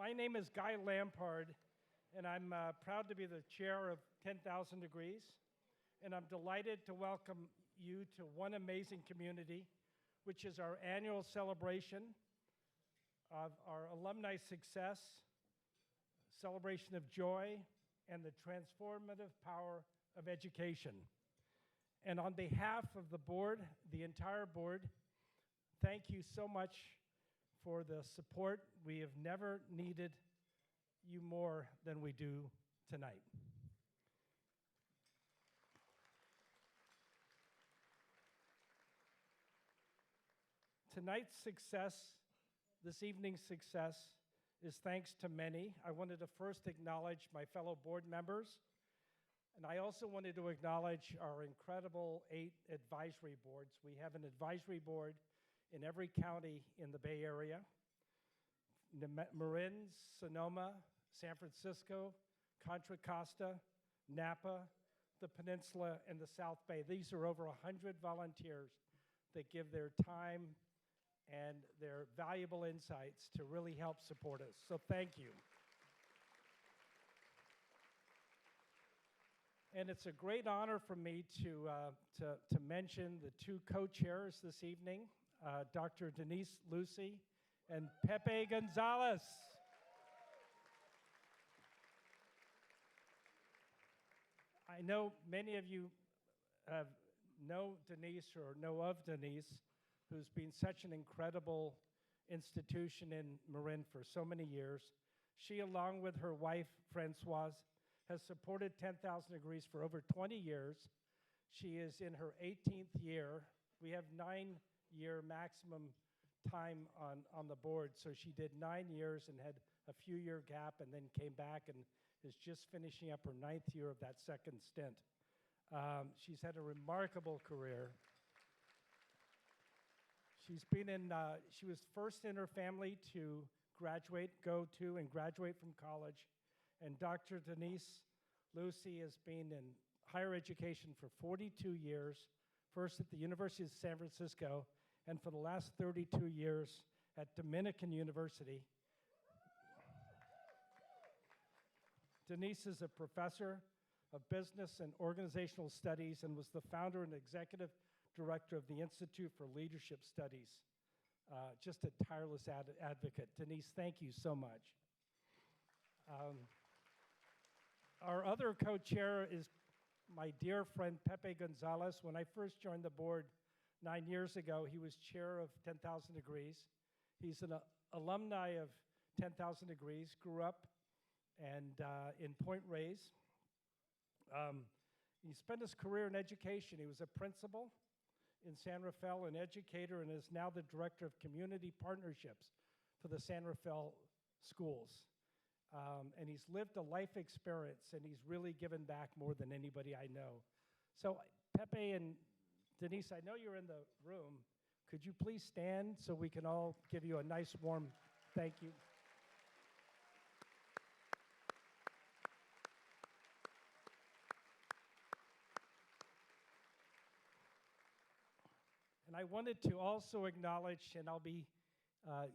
My name is Guy Lampard, and I'm proud to be the chair of 10,000 Degrees. And I'm delighted to welcome you to One Amazing Community, which is our annual celebration of our alumni success, celebration of joy, and the transformative power of education. And on behalf of the board, the entire board, thank you so much for the support. We have never needed you more than we do tonight. Tonight's success, this evening's success, is thanks to many. I wanted to first acknowledge my fellow board members, and I also wanted to acknowledge our incredible 8 advisory boards. We have an advisory board in every county in the Bay Area: Marin, Sonoma, San Francisco, Contra Costa, Napa, the Peninsula, and the South Bay. These are over 100 volunteers that give their time and their valuable insights to really help support us. So thank you. And it's a great honor for me to mention the 2 co-chairs this evening, Dr. Denise Lucy and Pepe Gonzalez. I know many of you know Denise or know of Denise, who's been such an incredible institution in Marin for so many years. She, along with her wife, Francoise, has supported 10,000 Degrees for over 20 years. She is in her 18th year. We have 9-year maximum time on the board, so she did 9 years and had a few-year gap and then came back and is just finishing up her 9th year of that second stint. She's had a remarkable career. She's been in, she was first in her family to go to and graduate from college. And Dr. Denise Lucy has been in higher education for 42 years, first at the University of San Francisco, and for the last 32 years at Dominican University. Denise is a professor of business and organizational studies and was the founder and executive director of the Institute for Leadership Studies. Just a tireless advocate. Denise, thank you so much. Our other co-chair is my dear friend Pepe Gonzalez. When I first joined the board 9 years ago, he was chair of 10,000 Degrees. He's an alumni of 10,000 Degrees, grew up and in Point Reyes. He spent his career in education. He was a principal in San Rafael, an educator, and is now the director of community partnerships for the San Rafael schools. And he's lived a life experience, and he's really given back more than anybody I know. So Pepe and Denise, I know you're in the room. Could you please stand so we can all give you a nice warm thank you? And I wanted to also acknowledge, and I'll be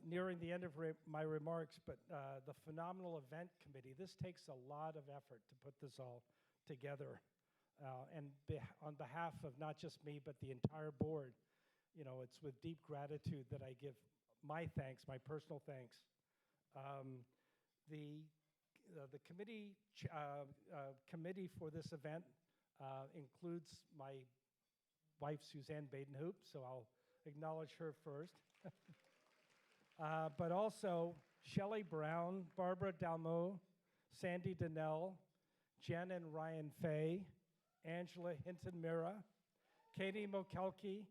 nearing the end of my remarks, but the phenomenal event committee. This takes a lot of effort to put this all together. And on behalf of not just me, but the entire board, you know, it's with deep gratitude that I give my thanks, my personal thanks. The committee for this event includes my wife, Suzanne Badenhoop, so I'll acknowledge her first. But also Shelley Brown, Barbara Dalmo, Sandy Donnell, Jen and Ryan Fay, Angela Hinton-Mira, Katie Mokelke,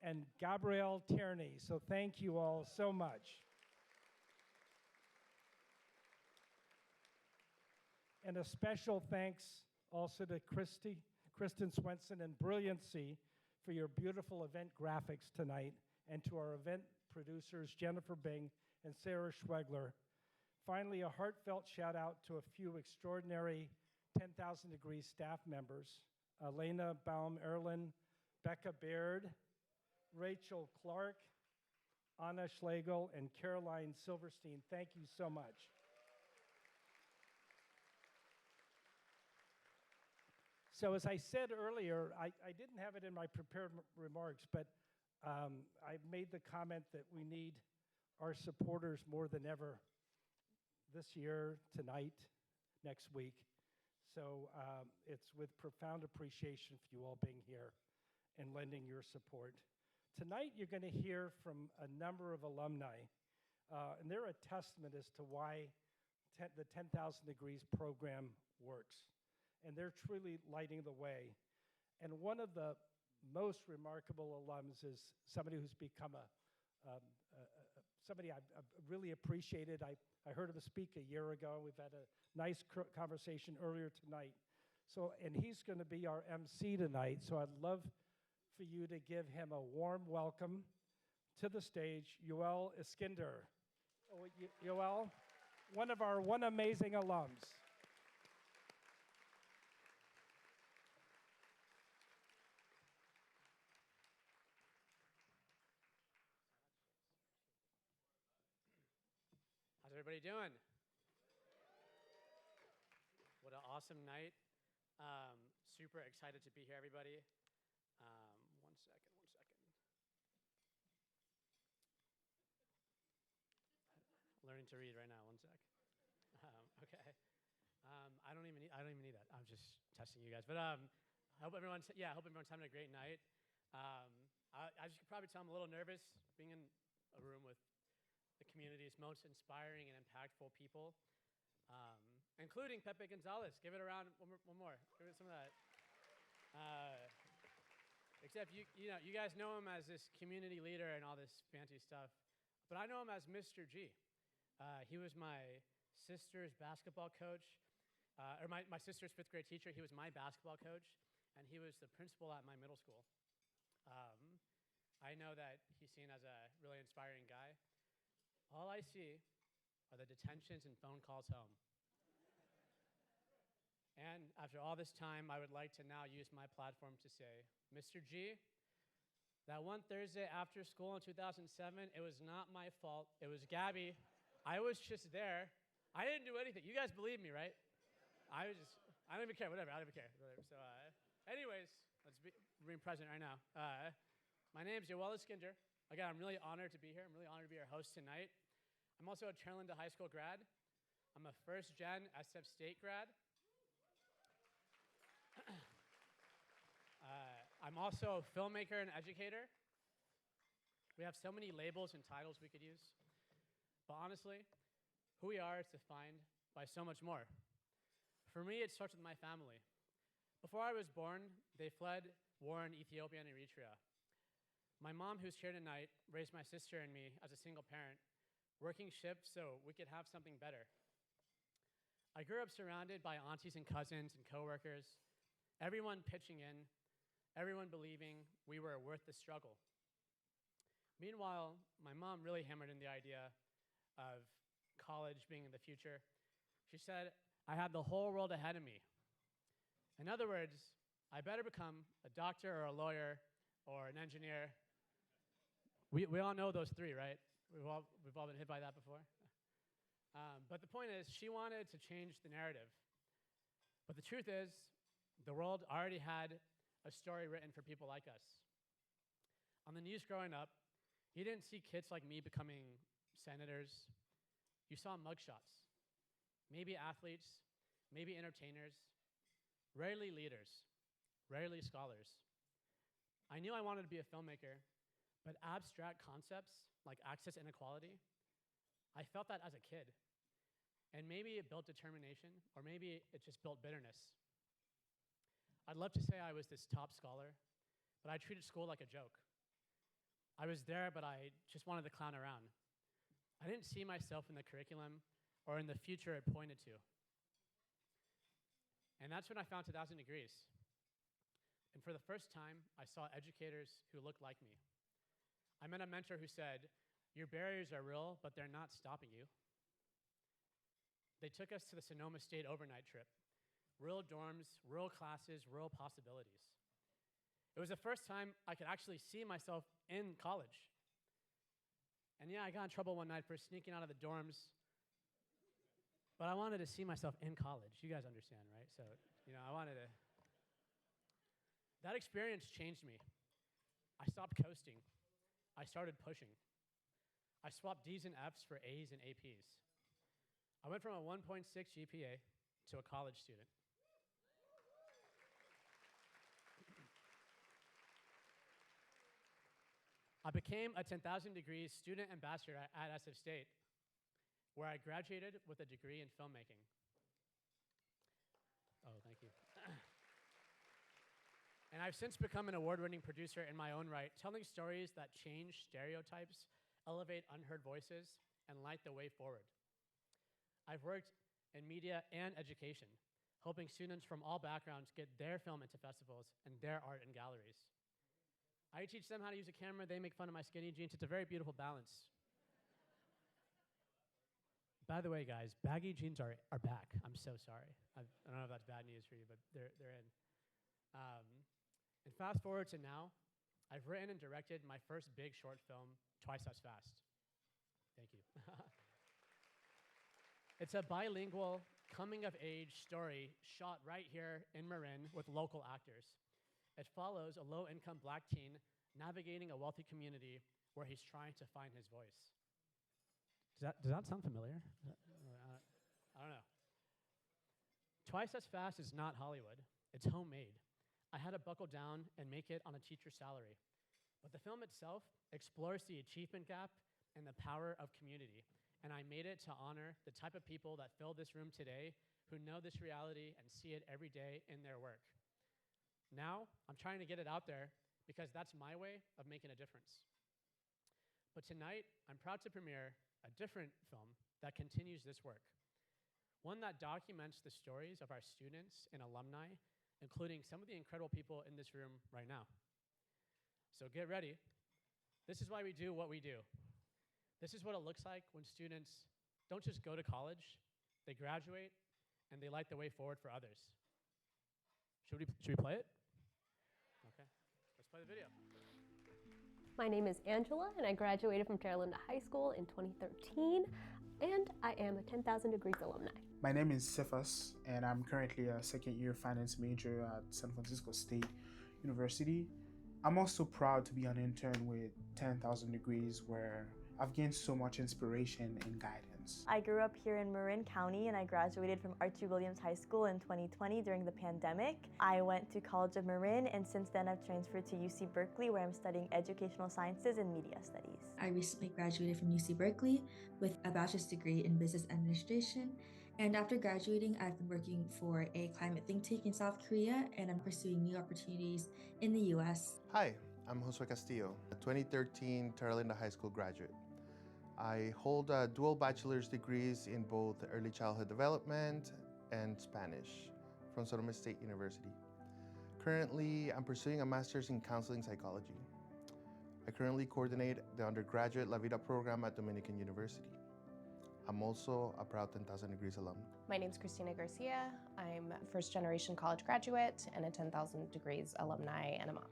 and Gabrielle Tierney. So thank you all so much. And a special thanks also to Kristen Swenson and Brilliancy for your beautiful event graphics tonight, and to our event producers, Jennifer Bing and Sarah Schwegler. Finally, a heartfelt shout out to a few extraordinary 10,000 Degrees staff members: Elena Baum-Erlin, Becca Baird, Rachel Clark, Anna Schlegel, and Caroline Silverstein. Thank you so much. So as I said earlier, I didn't have it in my prepared remarks, but I made the comment that we need our supporters more than ever this year, tonight, next week. So it's with profound appreciation for you all being here and lending your support. Tonight, you're going to hear from a number of alumni, and they're a testament as to why the 10,000 Degrees program works. And they're truly lighting the way. And one of the most remarkable alums is somebody who's become somebody I've really appreciated. I heard him speak a year ago. We've had a nice conversation earlier tonight. So, and he's going to be our MC tonight. So I'd love for you to give him a warm welcome to the stage, Yoel Iskindir. Oh, Yoel, one of our ONE Amazing alums. How's everybody doing? What an awesome night. Super excited to be here, everybody. One second. Learning to read right now, one sec. Okay. I don't even need that. I'm just testing you guys. But I hope everyone's having a great night. As you can probably tell, I'm a little nervous being in a room with the community's most inspiring and impactful people, including Pepe Gonzalez. Give it a round, one more. Give it some of that. Except you guys know him as this community leader and all this fancy stuff, but I know him as Mr. G. He was my sister's basketball coach, or my sister's 5th grade teacher. He was my basketball coach, and he was the principal at my middle school. I know that he's seen as a really inspiring guy. All I see are the detentions and phone calls home. And after all this time, I would like to now use my platform to say, Mr. G, that one Thursday after school in 2007, it was not my fault. It was Gabby. I was just there. I didn't do anything. You guys believe me, right? I don't even care. Whatever. I don't even care. Whatever. So, anyways, let's be being present right now. My name's Yoel Iskindir. Again, I'm really honored to be here. I'm really honored to be your host tonight. I'm also a Turlinda High School grad. I'm a first-gen SF State grad. I'm also a filmmaker and educator. We have so many labels and titles we could use. But honestly, who we are is defined by so much more. For me, it starts with my family. Before I was born, they fled war in Ethiopia and Eritrea. My mom, who's here tonight, raised my sister and me as a single parent, working shifts so we could have something better. I grew up surrounded by aunties and cousins and coworkers, everyone pitching in, everyone believing we were worth the struggle. Meanwhile, my mom really hammered in the idea of college being in the future. She said, I had the whole world ahead of me. In other words, I better become a doctor or a lawyer or an engineer. We all know those three, right? We've all been hit by that before. But the point is, she wanted to change the narrative. But the truth is, the world already had a story written for people like us. On the news growing up, you didn't see kids like me becoming senators. You saw mugshots. Maybe athletes, maybe entertainers, rarely leaders, rarely scholars. I knew I wanted to be a filmmaker, but abstract concepts like access inequality, I felt that as a kid. And maybe it built determination, or maybe it just built bitterness. I'd love to say I was this top scholar, but I treated school like a joke. I was there, but I just wanted to clown around. I didn't see myself in the curriculum or in the future it pointed to. And that's when I found 1000 Degrees. And for the first time, I saw educators who looked like me. I met a mentor who said, your barriers are real, but they're not stopping you. They took us to the Sonoma State overnight trip. Real dorms, real classes, real possibilities. It was the first time I could actually see myself in college. And yeah, I got in trouble one night for sneaking out of the dorms, but I wanted to see myself in college. You guys understand, right? So, I wanted to. That experience changed me. I stopped coasting. I started pushing. I swapped D's and F's for A's and APs. I went from a 1.6 GPA to a college student. I became a 10,000 degrees student ambassador at SF State, where I graduated with a degree in filmmaking. Oh, thank you. And I've since become an award-winning producer in my own right, telling stories that change stereotypes, elevate unheard voices, and light the way forward. I've worked in media and education, helping students from all backgrounds get their film into festivals and their art in galleries. I teach them how to use a camera, they make fun of my skinny jeans. It's a very beautiful balance. By the way, guys, baggy jeans are back. I'm so sorry. I don't know if that's bad news for you, but they're in. And fast forward to now, I've written and directed my first big short film, Twice as Fast. Thank you. It's a bilingual, coming-of-age story shot right here in Marin with local actors. It follows a low-income black teen navigating a wealthy community where he's trying to find his voice. Does that sound familiar? I don't know. Twice as Fast is not Hollywood. It's homemade. I had to buckle down and make it on a teacher's salary. But the film itself explores the achievement gap and the power of community. And I made it to honor the type of people that fill this room today who know this reality and see it every day in their work. Now, I'm trying to get it out there because that's my way of making a difference. But tonight, I'm proud to premiere a different film that continues this work. One that documents the stories of our students and alumni, including some of the incredible people in this room right now. So get ready. This is why we do what we do. This is what it looks like when students don't just go to college, they graduate, and they light the way forward for others. Should we play it? Okay, let's play the video. My name is Angela, and I graduated from Terralinda High School in 2013, and I am a 10,000 Degrees alumni. My name is Cephas, and I'm currently a second-year finance major at San Francisco State University. I'm also proud to be an intern with 10,000 Degrees, where I've gained so much inspiration and guidance. I grew up here in Marin County and I graduated from Archie Williams High School in 2020 during the pandemic. I went to College of Marin, and since then I've transferred to UC Berkeley, where I'm studying educational sciences and media studies. I recently graduated from UC Berkeley with a bachelor's degree in business administration. And after graduating, I've been working for a climate think tank in South Korea, and I'm pursuing new opportunities in the US. Hi, I'm Josue Castillo, a 2013 Terralinda High School graduate. I hold dual bachelor's degrees in both early childhood development and Spanish from Sonoma State University. Currently, I'm pursuing a master's in counseling psychology. I currently coordinate the undergraduate La Vida program at Dominican University. I'm also a proud 10,000 Degrees alum. My name is Christina Garcia. I'm a first-generation college graduate and a 10,000 Degrees alumni and a mom.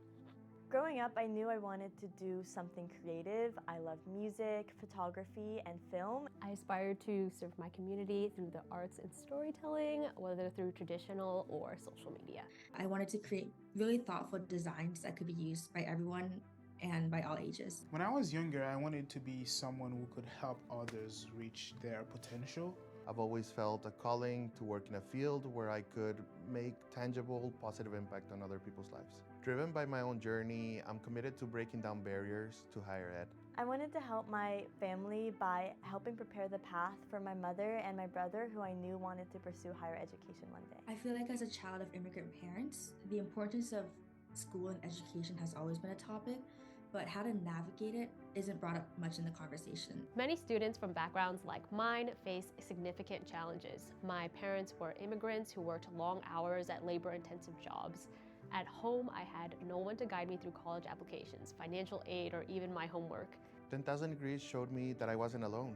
Growing up, I knew I wanted to do something creative. I love music, photography, and film. I aspire to serve my community through the arts and storytelling, whether through traditional or social media. I wanted to create really thoughtful designs that could be used by everyone and by all ages. When I was younger, I wanted to be someone who could help others reach their potential. I've always felt a calling to work in a field where I could make tangible, positive impact on other people's lives. Driven by my own journey, I'm committed to breaking down barriers to higher ed. I wanted to help my family by helping prepare the path for my mother and my brother, who I knew wanted to pursue higher education one day. I feel like as a child of immigrant parents, the importance of school and education has always been a topic, but how to navigate it isn't brought up much in the conversation. Many students from backgrounds like mine face significant challenges. My parents were immigrants who worked long hours at labor-intensive jobs. At home, I had no one to guide me through college applications, financial aid, or even my homework. 10,000 Degrees showed me that I wasn't alone.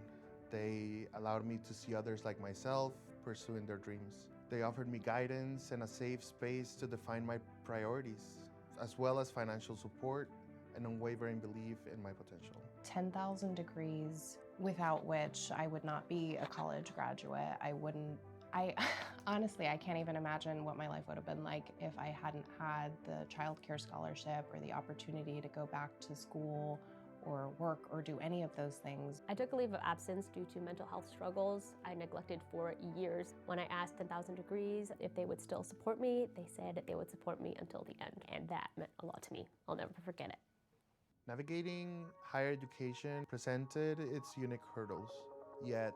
They allowed me to see others like myself pursuing their dreams. They offered me guidance and a safe space to define my priorities, as well as financial support and unwavering belief in my potential. 10,000 Degrees, without which I would not be a college graduate. I wouldn't I honestly, I can't even imagine what my life would have been like if I hadn't had the childcare scholarship or the opportunity to go back to school or work or do any of those things. I took a leave of absence due to mental health struggles I neglected for years. When I asked 10,000 Degrees if they would still support me, they said that they would support me until the end, and that meant a lot to me. I'll never forget it. Navigating higher education presented its unique hurdles, yet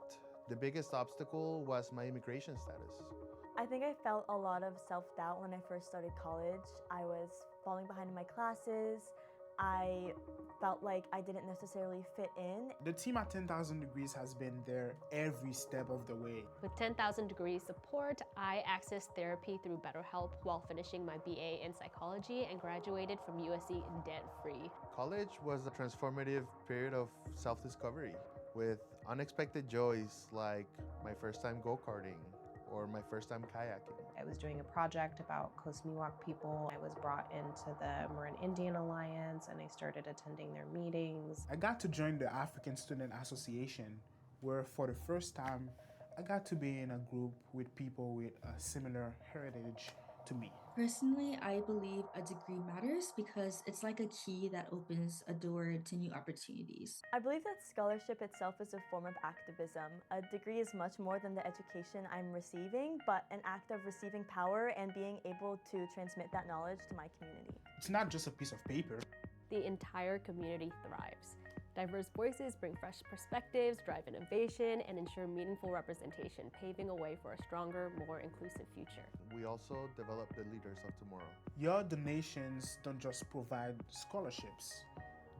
the biggest obstacle was my immigration status. I think I felt a lot of self-doubt when I first started college. I was falling behind in my classes. I felt like I didn't necessarily fit in. The team at 10,000 Degrees has been there every step of the way. With 10,000 Degrees support, I accessed therapy through BetterHelp while finishing my BA in psychology and graduated from USC debt-free. College was a transformative period of self-discovery with unexpected joys like my first time go-karting or my first time kayaking. I was doing a project about Coast Miwok people. I was brought into the Marin Indian Alliance and I started attending their meetings. I got to join the African Student Association, where for the first time, I got to be in a group with people with a similar heritage to me. Personally, I believe a degree matters because it's like a key that opens a door to new opportunities. I believe that scholarship itself is a form of activism. A degree is much more than the education I'm receiving, but an act of receiving power and being able to transmit that knowledge to my community. It's not just a piece of paper. The entire community thrives. Diverse voices bring fresh perspectives, drive innovation, and ensure meaningful representation, paving a way for a stronger, more inclusive future. We also develop the leaders of tomorrow. Your donations don't just provide scholarships,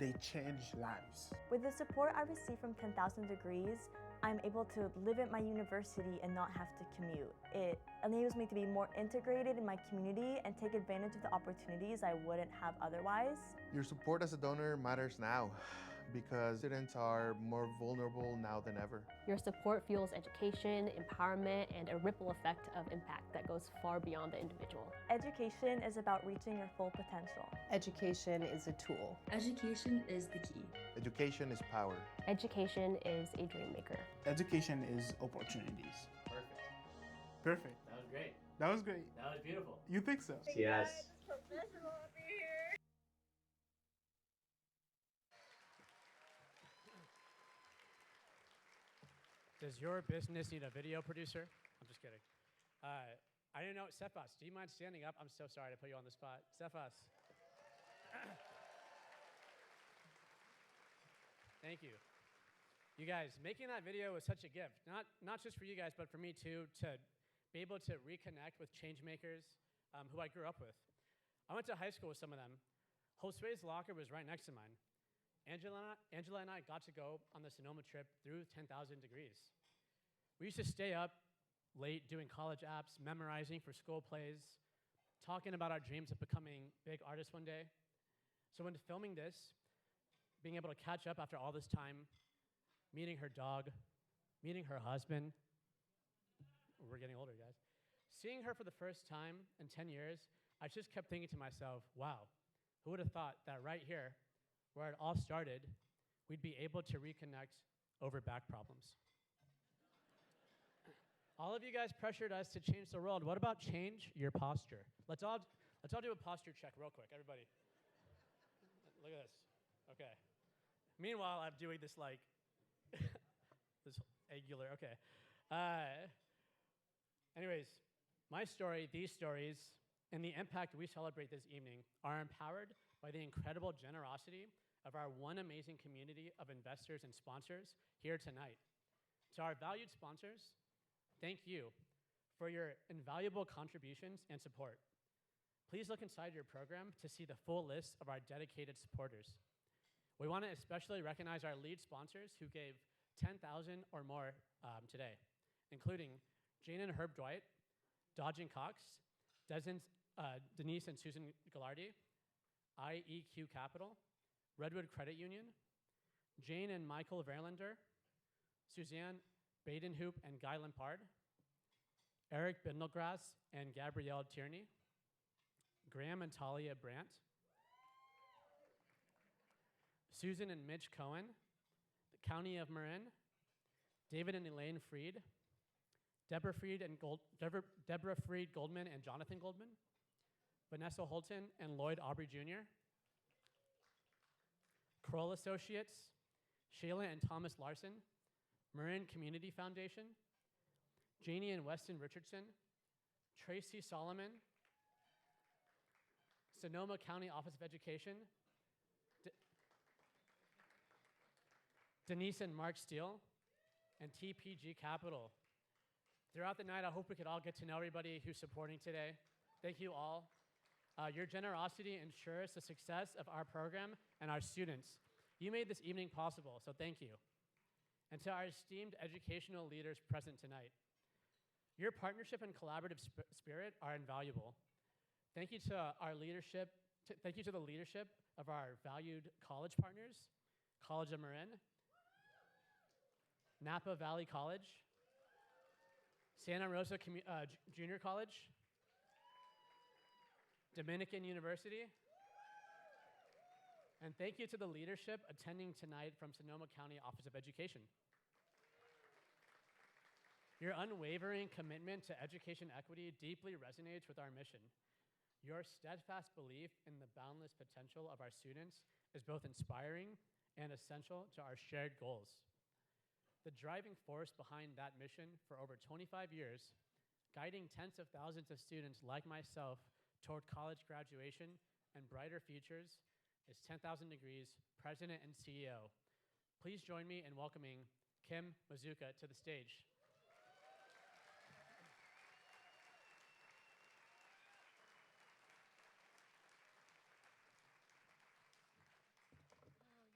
they change lives. With the support I receive from 10,000 Degrees, I'm able to live at my university and not have to commute. It enables me to be more integrated in my community and take advantage of the opportunities I wouldn't have otherwise. Your support as a donor matters now, because students are more vulnerable now than ever. Your support fuels education, empowerment, and a ripple effect of impact that goes far beyond the individual. Education is about reaching your full potential. Education is a tool. Education is the key. Education is power. Education is a dream maker. Education is opportunities. Perfect. Perfect. That was great. That was great. That was beautiful. You think so? Yes. Does your business need a video producer? I'm just kidding. I didn't know, Cephas, do you mind standing up? I'm so sorry to put you on the spot. Cephas. Thank you. You guys, making that video was such a gift. Not just for you guys, but for me too, to be able to reconnect with changemakers who I grew up with. I went to high school with some of them. Josue's locker was right next to mine. Angela and I got to go on the Sonoma trip through 10,000 Degrees. We used to stay up late doing college apps, memorizing for school plays, talking about our dreams of becoming big artists one day. So when filming this, being able to catch up after all this time, meeting her dog, meeting her husband, we're getting older, guys. Seeing her for the first time in 10 years, I just kept thinking to myself, wow, who would have thought that right here, where it all started, we'd be able to reconnect over back problems. All of you guys pressured us to change the world. What about change your posture? Let's all do a posture check real quick, everybody. Look at this. Okay. Meanwhile, I'm doing this like, this angular, okay. Anyways, my story, these stories, and the impact we celebrate this evening are empowered by the incredible generosity of our ONE Amazing community of investors and sponsors here tonight. To our valued sponsors, thank you for your invaluable contributions and support. Please look inside your program to see the full list of our dedicated supporters. We want to especially recognize our lead sponsors who gave $10,000 or more today, including Jane and Herb Dwight, Dodge and Cox, Denise and Susan Gallardi, IEQ Capital, Redwood Credit Union, Jane and Michael Verlander, Suzanne Badenhoop and Guy Lampard, Eric Bindelgrass and Gabrielle Tierney, Graham and Talia Brandt, Susan and Mitch Cohen, the County of Marin, David and Elaine Freed, Deborah Freed Goldman and Jonathan Goldman, Vanessa Holton and Lloyd Aubrey Jr., Kroll Associates, Shayla and Thomas Larson, Marin Community Foundation, Janie and Weston Richardson, Tracy Solomon, Sonoma County Office of Education, Denise and Mark Steele, and TPG Capital. Throughout the night, I hope we could all get to know everybody who's supporting today. Thank you all. Your generosity ensures the success of our program and our students. You made this evening possible, so thank you. And to our esteemed educational leaders present tonight, your partnership and collaborative spirit are invaluable. Thank you to our leadership. Thank you to the leadership of our valued college partners, College of Marin, Napa Valley College, Santa Rosa Junior College, Dominican University, and thank you to the leadership attending tonight from Sonoma County Office of Education. Your unwavering commitment to education equity deeply resonates with our mission. Your steadfast belief in the boundless potential of our students is both inspiring and essential to our shared goals. The driving force behind that mission for over 25 years, guiding tens of thousands of students like myself toward college graduation and brighter futures, is 10,000 Degrees President and CEO. Please join me in welcoming Kim Mazzuca to the stage.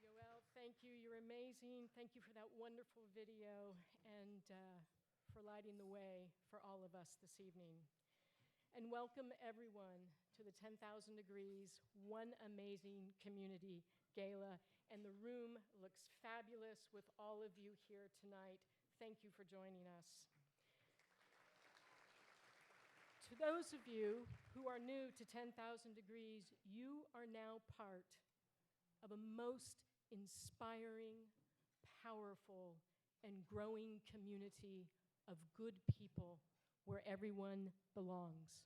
Yoel, thank you. You're amazing. Thank you for that wonderful video and for lighting the way for all of us this evening. And welcome everyone to the 10,000 Degrees ONE Amazing Community Gala. And the room looks fabulous with all of you here tonight. Thank you for joining us. To those of you who are new to 10,000 Degrees, you are now part of a most inspiring, powerful, and growing community of good people where everyone belongs.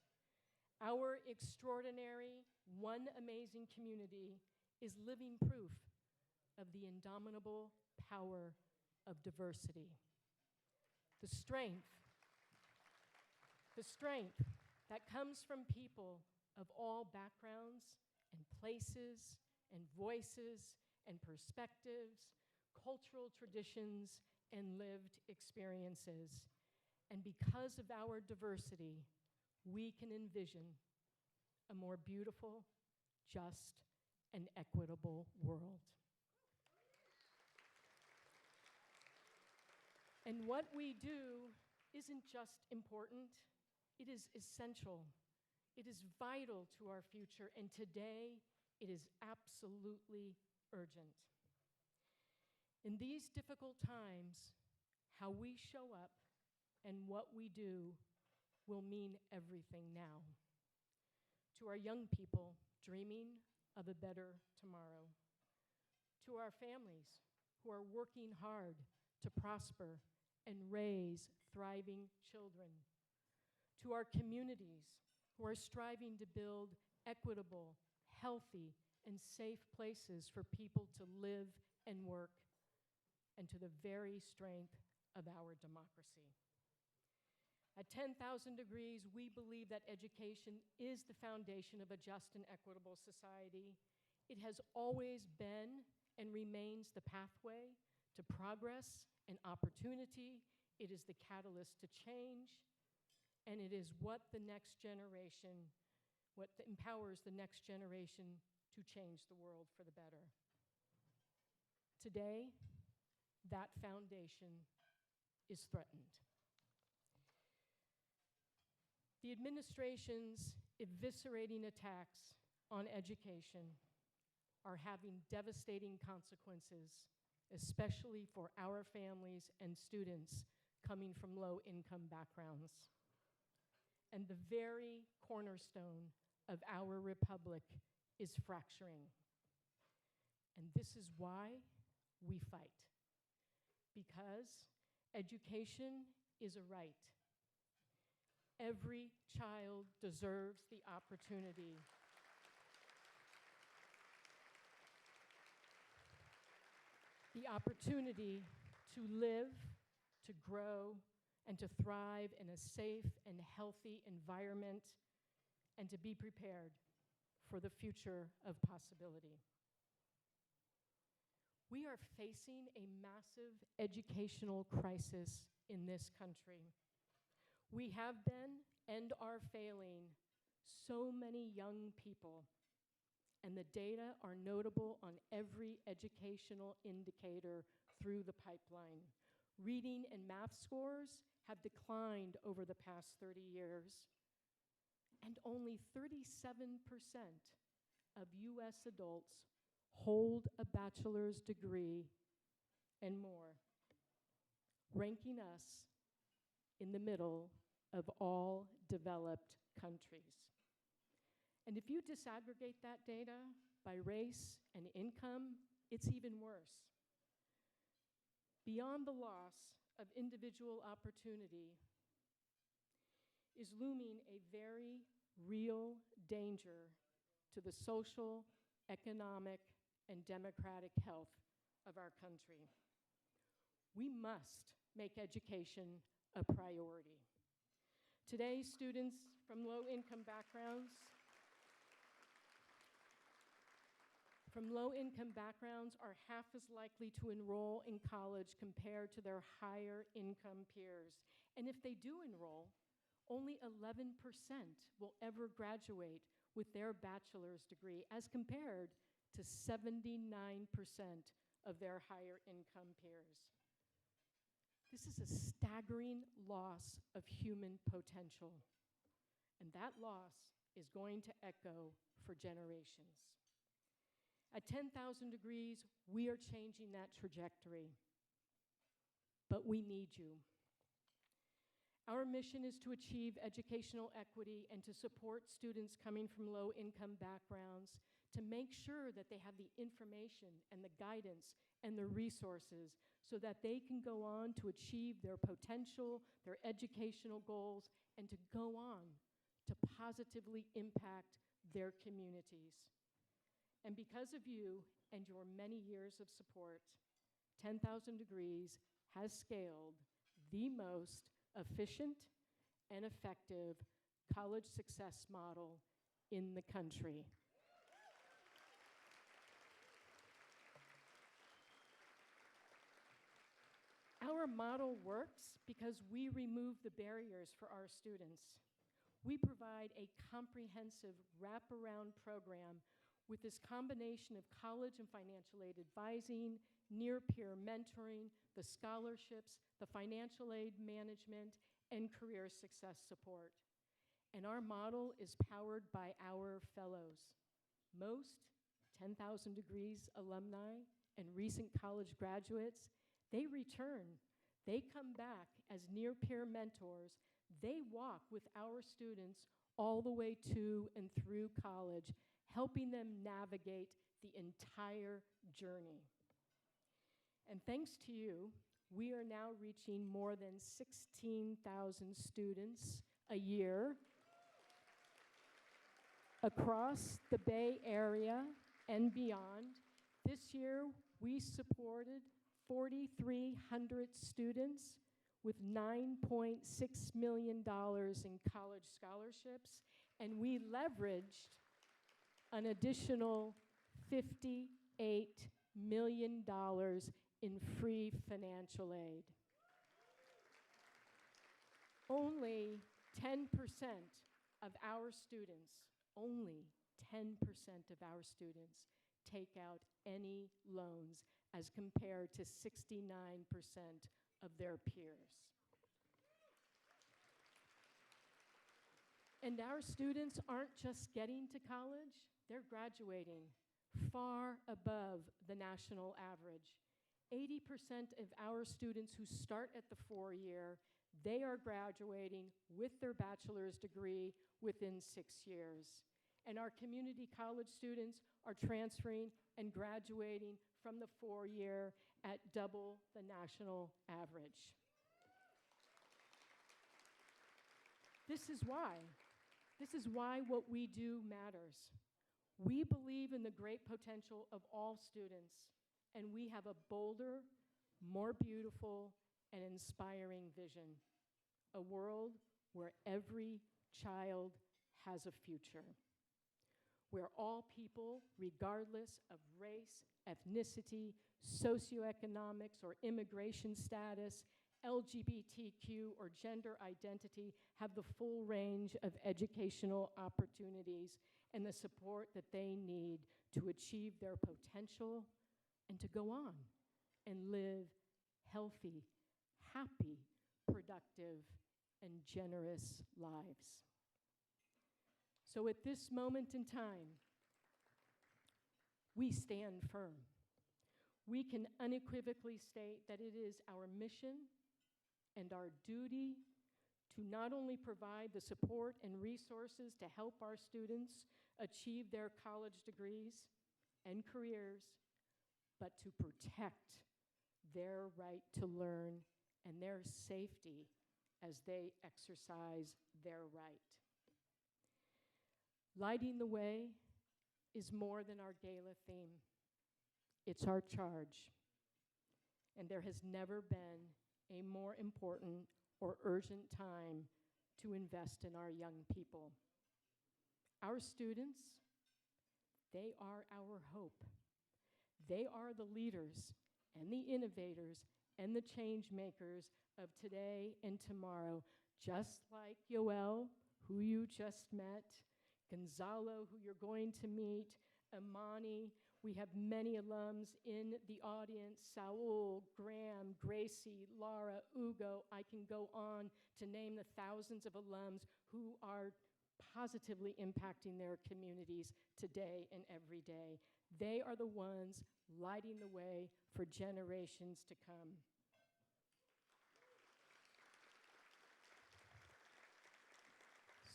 Our extraordinary, ONE Amazing community is living proof of the indomitable power of diversity. The strength that comes from people of all backgrounds and places and voices and perspectives, cultural traditions, and lived experiences. And because of our diversity, we can envision a more beautiful, just, and equitable world. And what we do isn't just important, it is essential. It is vital to our future, and today it is absolutely urgent. In these difficult times, how we show up and what we do will mean everything now. To our young people dreaming of a better tomorrow. To our families who are working hard to prosper and raise thriving children. To our communities who are striving to build equitable, healthy, and safe places for people to live and work. And to the very strength of our democracy. At 10,000 Degrees, we believe that education is the foundation of a just and equitable society. It has always been and remains the pathway to progress and opportunity. It is the catalyst to change, and it is what empowers the next generation to change the world for the better. Today, that foundation is threatened. The administration's eviscerating attacks on education are having devastating consequences, especially for our families and students coming from low-income backgrounds. And the very cornerstone of our republic is fracturing. And this is why we fight. Because education is a right, Every child deserves the opportunity. The opportunity to live, to grow, and to thrive in a safe and healthy environment, and to be prepared for the future of possibility. We are facing a massive educational crisis in this country. We have been and are failing so many young people, and the data are notable on every educational indicator through the pipeline. Reading and math scores have declined over the past 30 years, and only 37% of US adults hold a bachelor's degree and more, ranking us in the middle of all developed countries. And if you disaggregate that data by race and income, it's even worse. Beyond the loss of individual opportunity is looming a very real danger to the social, economic, and democratic health of our country. We must make education a priority. Today, students from low-income backgrounds are half as likely to enroll in college compared to their higher income peers. And if they do enroll, only 11% will ever graduate with their bachelor's degree, as compared to 79% of their higher income peers. This is a staggering loss of human potential, and that loss is going to echo for generations. At 10,000 degrees, we are changing that trajectory, but we need you. Our mission is to achieve educational equity and to support students coming from low-income backgrounds, to make sure that they have the information and the guidance and the resources so that they can go on to achieve their potential, their educational goals, and to go on to positively impact their communities. And because of you and your many years of support, 10,000 Degrees has scaled the most efficient and effective college success model in the country. Our model works because we remove the barriers for our students. We provide a comprehensive wraparound program with this combination of college and financial aid advising, near-peer mentoring, the scholarships, the financial aid management, and career success support. And our model is powered by our fellows. Most 10,000 Degrees alumni and recent college graduates, they return. They come back as near-peer mentors. They walk with our students all the way to and through college, helping them navigate the entire journey. And thanks to you, we are now reaching more than 16,000 students a year across the Bay Area and beyond. This year, we supported 4,300 students with $9.6 million in college scholarships, and we leveraged an additional $58 million in free financial aid. Only 10% of our students, take out any loans as compared to 69% of their peers. And our students aren't just getting to college, they're graduating far above the national average. 80% of our students who start at the 4-year, they are graduating with their bachelor's degree within 6 years. And our community college students are transferring and graduating from the 4-year at double the national average. This is why. This is why what we do matters. We believe in the great potential of all students, and we have a bolder, more beautiful, and inspiring vision. A world where every child has a future. Where all people, regardless of race, ethnicity, socioeconomics, or immigration status, LGBTQ, or gender identity, have the full range of educational opportunities and the support that they need to achieve their potential and to go on and live healthy, happy, productive, and generous lives. So at this moment in time, we stand firm. We can unequivocally state that it is our mission and our duty to not only provide the support and resources to help our students achieve their college degrees and careers, but to protect their right to learn and their safety as they exercise their right. Lighting the way is more than our gala theme. It's our charge. And there has never been a more important or urgent time to invest in our young people. Our students, they are our hope. They are the leaders and the innovators and the change makers of today and tomorrow, just like Yoel, who you just met, Gonzalo, who you're going to meet, Imani. We have many alums in the audience, Saul, Graham, Gracie, Laura, Ugo. I can go on to name the thousands of alums who are positively impacting their communities today and every day. They are the ones lighting the way for generations to come.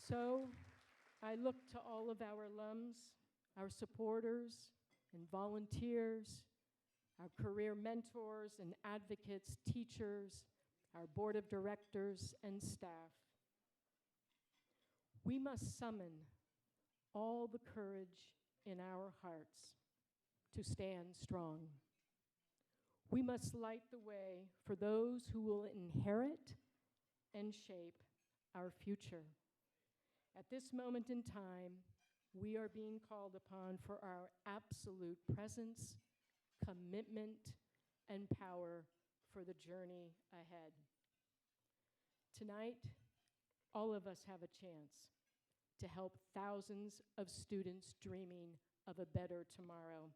So I look to all of our alums, our supporters and volunteers, our career mentors and advocates, teachers, our board of directors and staff. We must summon all the courage in our hearts to stand strong. We must light the way for those who will inherit and shape our future. At this moment in time, we are being called upon for our absolute presence, commitment, and power for the journey ahead. Tonight, all of us have a chance to help thousands of students dreaming of a better tomorrow.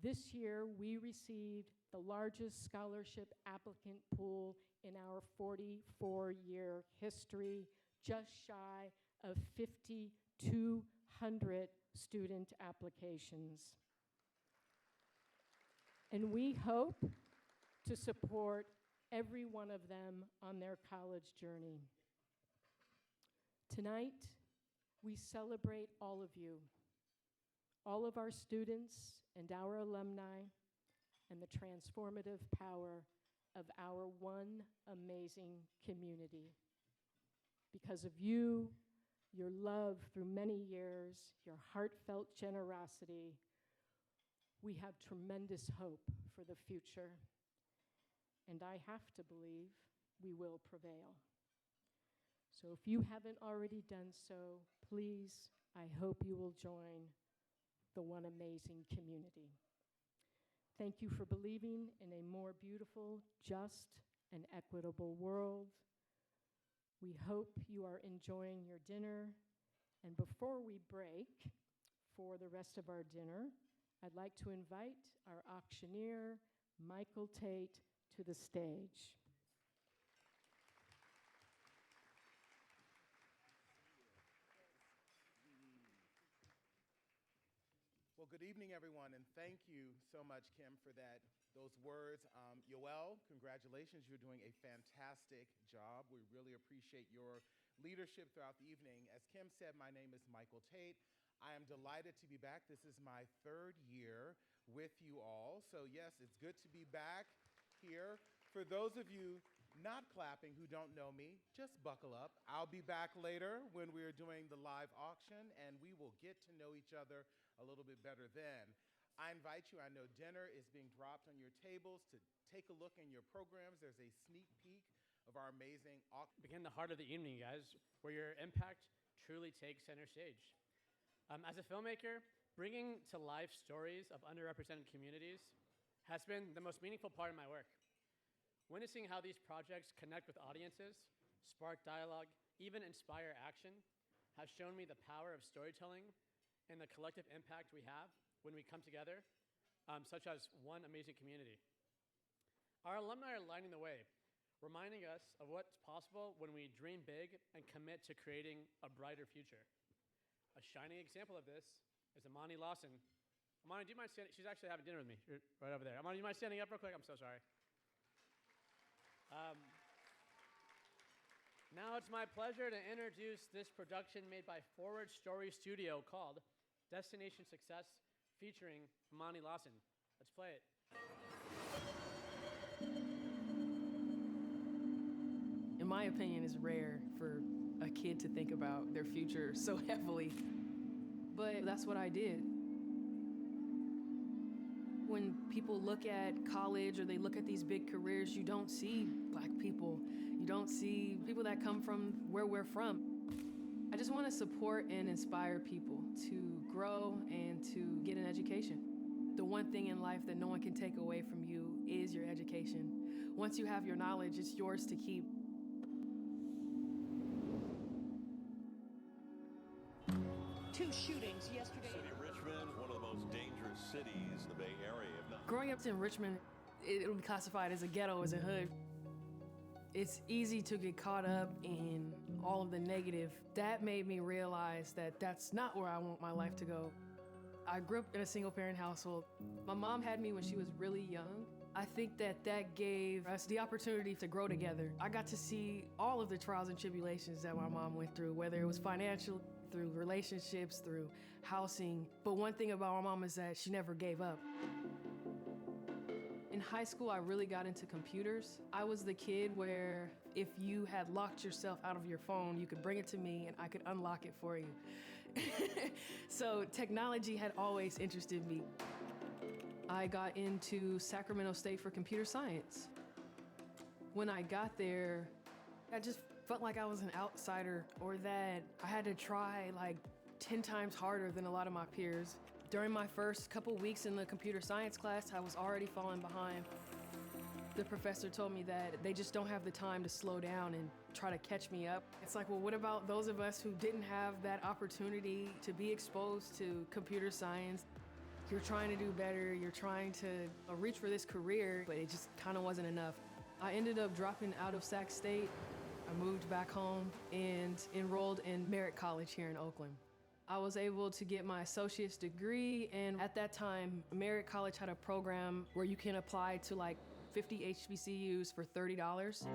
This year, we received the largest scholarship applicant pool in our 44-year history, just shy of 5,200 student applications. And we hope to support every one of them on their college journey. Tonight, we celebrate all of you, all of our students and our alumni, and the transformative power of our one amazing community. Because of you, your love through many years, your heartfelt generosity, we have tremendous hope for the future. And I have to believe we will prevail. So if you haven't already done so, please, I hope you will join the One Amazing Community. Thank you for believing in a more beautiful, just, and equitable world. We hope you are enjoying your dinner. And before we break for the rest of our dinner, I'd like to invite our auctioneer, Michael Tate, to the stage. Well, good evening, everyone, and thank you so much, Kim, for those words. Yoel, congratulations. You're doing a fantastic job. We really appreciate your leadership throughout the evening. As Kim said, my name is Michael Tate. I am delighted to be back. This is my third year with you all. So yes, it's good to be back here. For those of you not clapping who don't know me, just buckle up. I'll be back later when we're doing the live auction, and we will get to know each other a little bit better then. I invite you, I know dinner is being dropped on your tables, to take a look in your programs. There's a sneak peek of our amazing auction. Begin the heart of the evening, guys, where your impact truly takes center stage. As a filmmaker, bringing to life stories of underrepresented communities has been the most meaningful part of my work. Witnessing how these projects connect with audiences, spark dialogue, even inspire action, has shown me the power of storytelling and the collective impact we have when we come together, such as one amazing community. Our alumni are lighting the way, reminding us of what's possible when we dream big and commit to creating a brighter future. A shining example of this is Imani Lawson. Imani, do you mind standing? She's actually having dinner with me. You're right over there. Imani, do you mind standing up real quick? I'm so sorry. Now it's my pleasure to introduce this production made by Forward Story Studio called Destination Success, featuring Imani Lawson. Let's play it. In my opinion, it's rare for a kid to think about their future so heavily, but that's what I did. When people look at college or they look at these big careers, you don't see Black people. You don't see people that come from where we're from. I just want to support and inspire people to grow and to get an education. The one thing in life that no one can take away from you is your education. Once you have your knowledge, it's yours to keep. Two shootings yesterday. City of Richmond, one of the most dangerous cities in the Bay Area. Growing up in Richmond, it'll be classified as a ghetto, as a hood. It's easy to get caught up in all of the negative. That made me realize that that's not where I want my life to go. I grew up in a single-parent household. My mom had me when she was really young. I think that that gave us the opportunity to grow together. I got to see all of the trials and tribulations that my mom went through, whether it was financial, through relationships, through housing. But one thing about my mom is that she never gave up. In high school, I really got into computers. I was the kid where if you had locked yourself out of your phone, you could bring it to me and I could unlock it for you. So technology had always interested me. I got into Sacramento State for computer science. When I got there, I just felt like I was an outsider, or that I had to try like 10 times harder than a lot of my peers. During my first couple weeks in the computer science class, I was already falling behind. The professor told me that they just don't have the time to slow down and try to catch me up. It's like, well, what about those of us who didn't have that opportunity to be exposed to computer science? You're trying to do better, you're trying to reach for this career, but it just kind of wasn't enough. I ended up dropping out of Sac State. I moved back home and enrolled in Merritt College here in Oakland. I was able to get my associate's degree, and at that time, Merritt College had a program where you can apply to like 50 HBCUs for $30.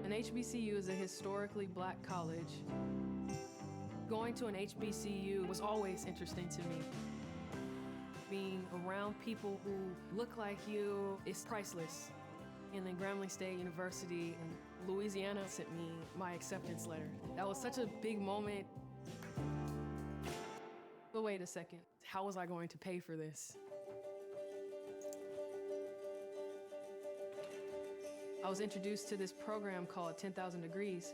An HBCU is a historically Black college. Going to an HBCU was always interesting to me. Being around people who look like you is priceless. And then Grambling State University in Louisiana sent me my acceptance letter. That was such a big moment. But wait a second, how was I going to pay for this? I was introduced to this program called 10,000 Degrees.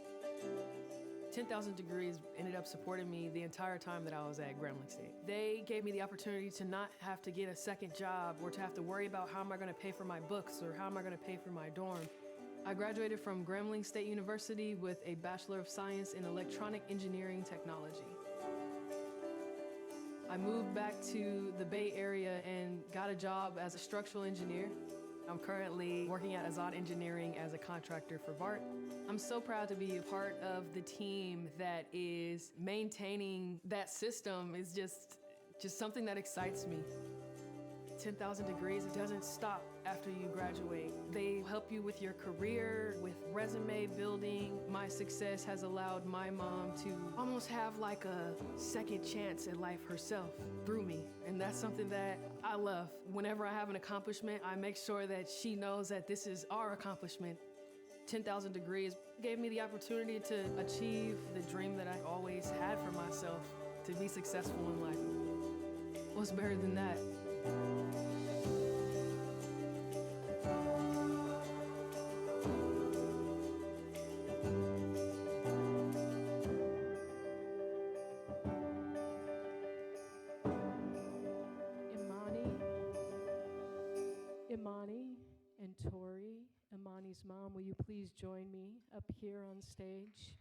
10,000 Degrees ended up supporting me the entire time that I was at Grambling State. They gave me the opportunity to not have to get a second job or to have to worry about how am I going to pay for my books or how am I going to pay for my dorm. I graduated from Grambling State University with a Bachelor of Science in Electronic Engineering Technology. I moved back to the Bay Area and got a job as a structural engineer. I'm currently working at Azad Engineering as a contractor for BART. I'm so proud to be a part of the team that is maintaining that system. Is just something that excites me. 10,000 Degrees, it doesn't stop. after you graduate. They help you with your career, with resume building. My success has allowed my mom to almost have like a second chance at life herself through me. And that's something that I love. Whenever I have an accomplishment, I make sure that she knows that this is our accomplishment. 10,000 degrees gave me the opportunity to achieve the dream that I always had for myself, to be successful in life. What's better than that? Imani and Tori, Imani's mom, will you please join me up here on stage?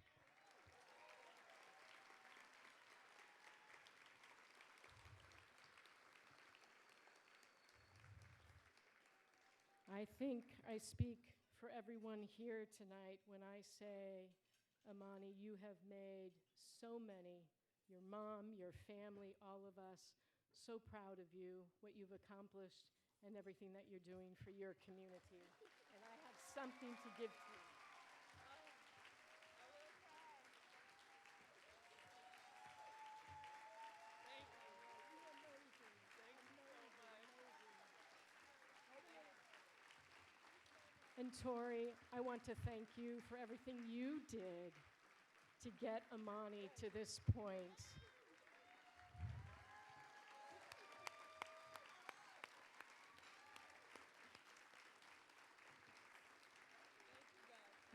I think I speak for everyone here tonight when I say, Imani, you have made so many, your mom, your family, all of us, so proud of you, what you've accomplished, and everything that you're doing for your community. And I have something to give to you. And Tori, I want to thank you for everything you did to get Imani to this point.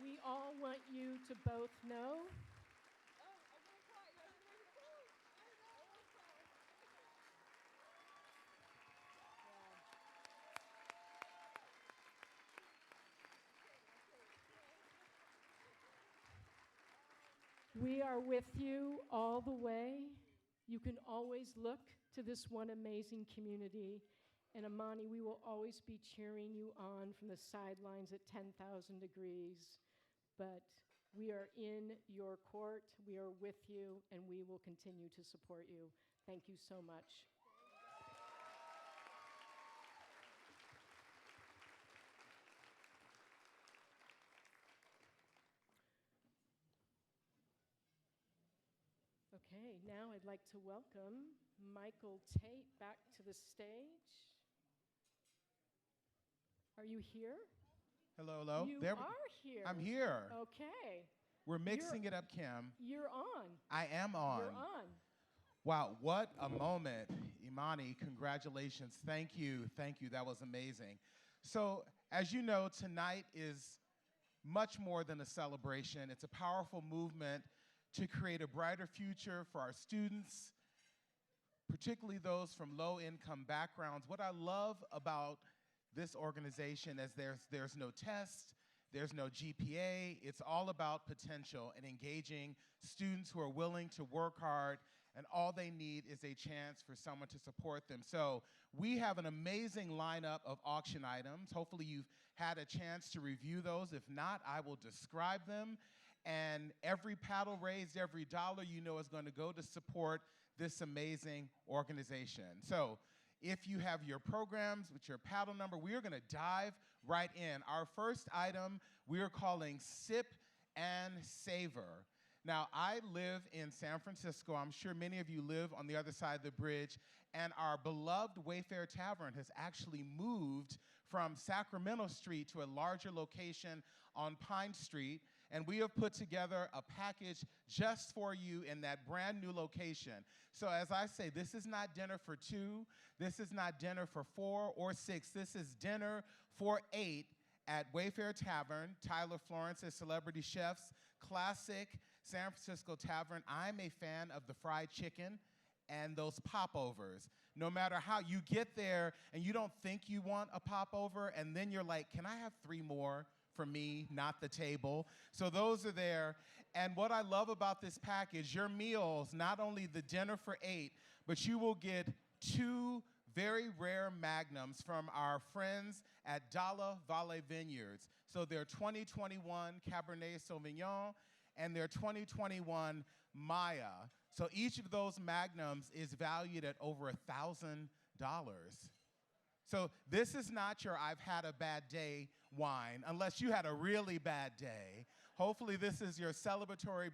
We all want you to both know we are with you all the way. You can always look to this one amazing community. And Imani, we will always be cheering you on from the sidelines at 10,000 degrees. But we are in your court, we are with you, and we will continue to support you. Thank you so much. Okay, now I'd like to welcome Michael Tate back to the stage. Are you here? Hello, hello. You There- are here. I'm here. Okay. We're mixing it up, Kim. You're on. I am on. You're on. Wow, what a moment. Imani, congratulations. Thank you. Thank you. That was amazing. So, as you know, tonight is much more than a celebration. It's a powerful movement to create a brighter future for our students, particularly those from low-income backgrounds. What I love about this organization is there's no test, there's no GPA. It's all about potential and engaging students who are willing to work hard, and all they need is a chance for someone to support them. So we have an amazing lineup of auction items. Hopefully you've had a chance to review those. If not, I will describe them. And every paddle raised, every dollar you know is going to go to support this amazing organization. So if you have your programs with your paddle number, we are going to dive right in. Our first item we are calling Sip and Savor. Now, I live in San Francisco. I'm sure many of you live on the other side of the bridge. And our beloved Wayfair Tavern has actually moved from Sacramento Street to a larger location on Pine Street. And we have put together a package just for you in that brand new location. So as I say, this is not dinner for two. This is not dinner for 4 or 6. This is dinner for 8 at Wayfair Tavern, Tyler Florence's celebrity chefs, classic San Francisco tavern. I'm a fan of the fried chicken and those popovers. No matter how you get there and you don't think you want a popover, and then you're like, can I have 3 more for me, not the table? So those are there. And what I love about this package, your meals, not only the dinner for 8, but you will get 2 very rare magnums from our friends at Dalla Valle Vineyards. So their 2021 Cabernet Sauvignon and their 2021 Maya. So each of those magnums is valued at over $1,000. So this is not your I've had a bad day wine, unless you had a really bad day. Hopefully this is your celebratory.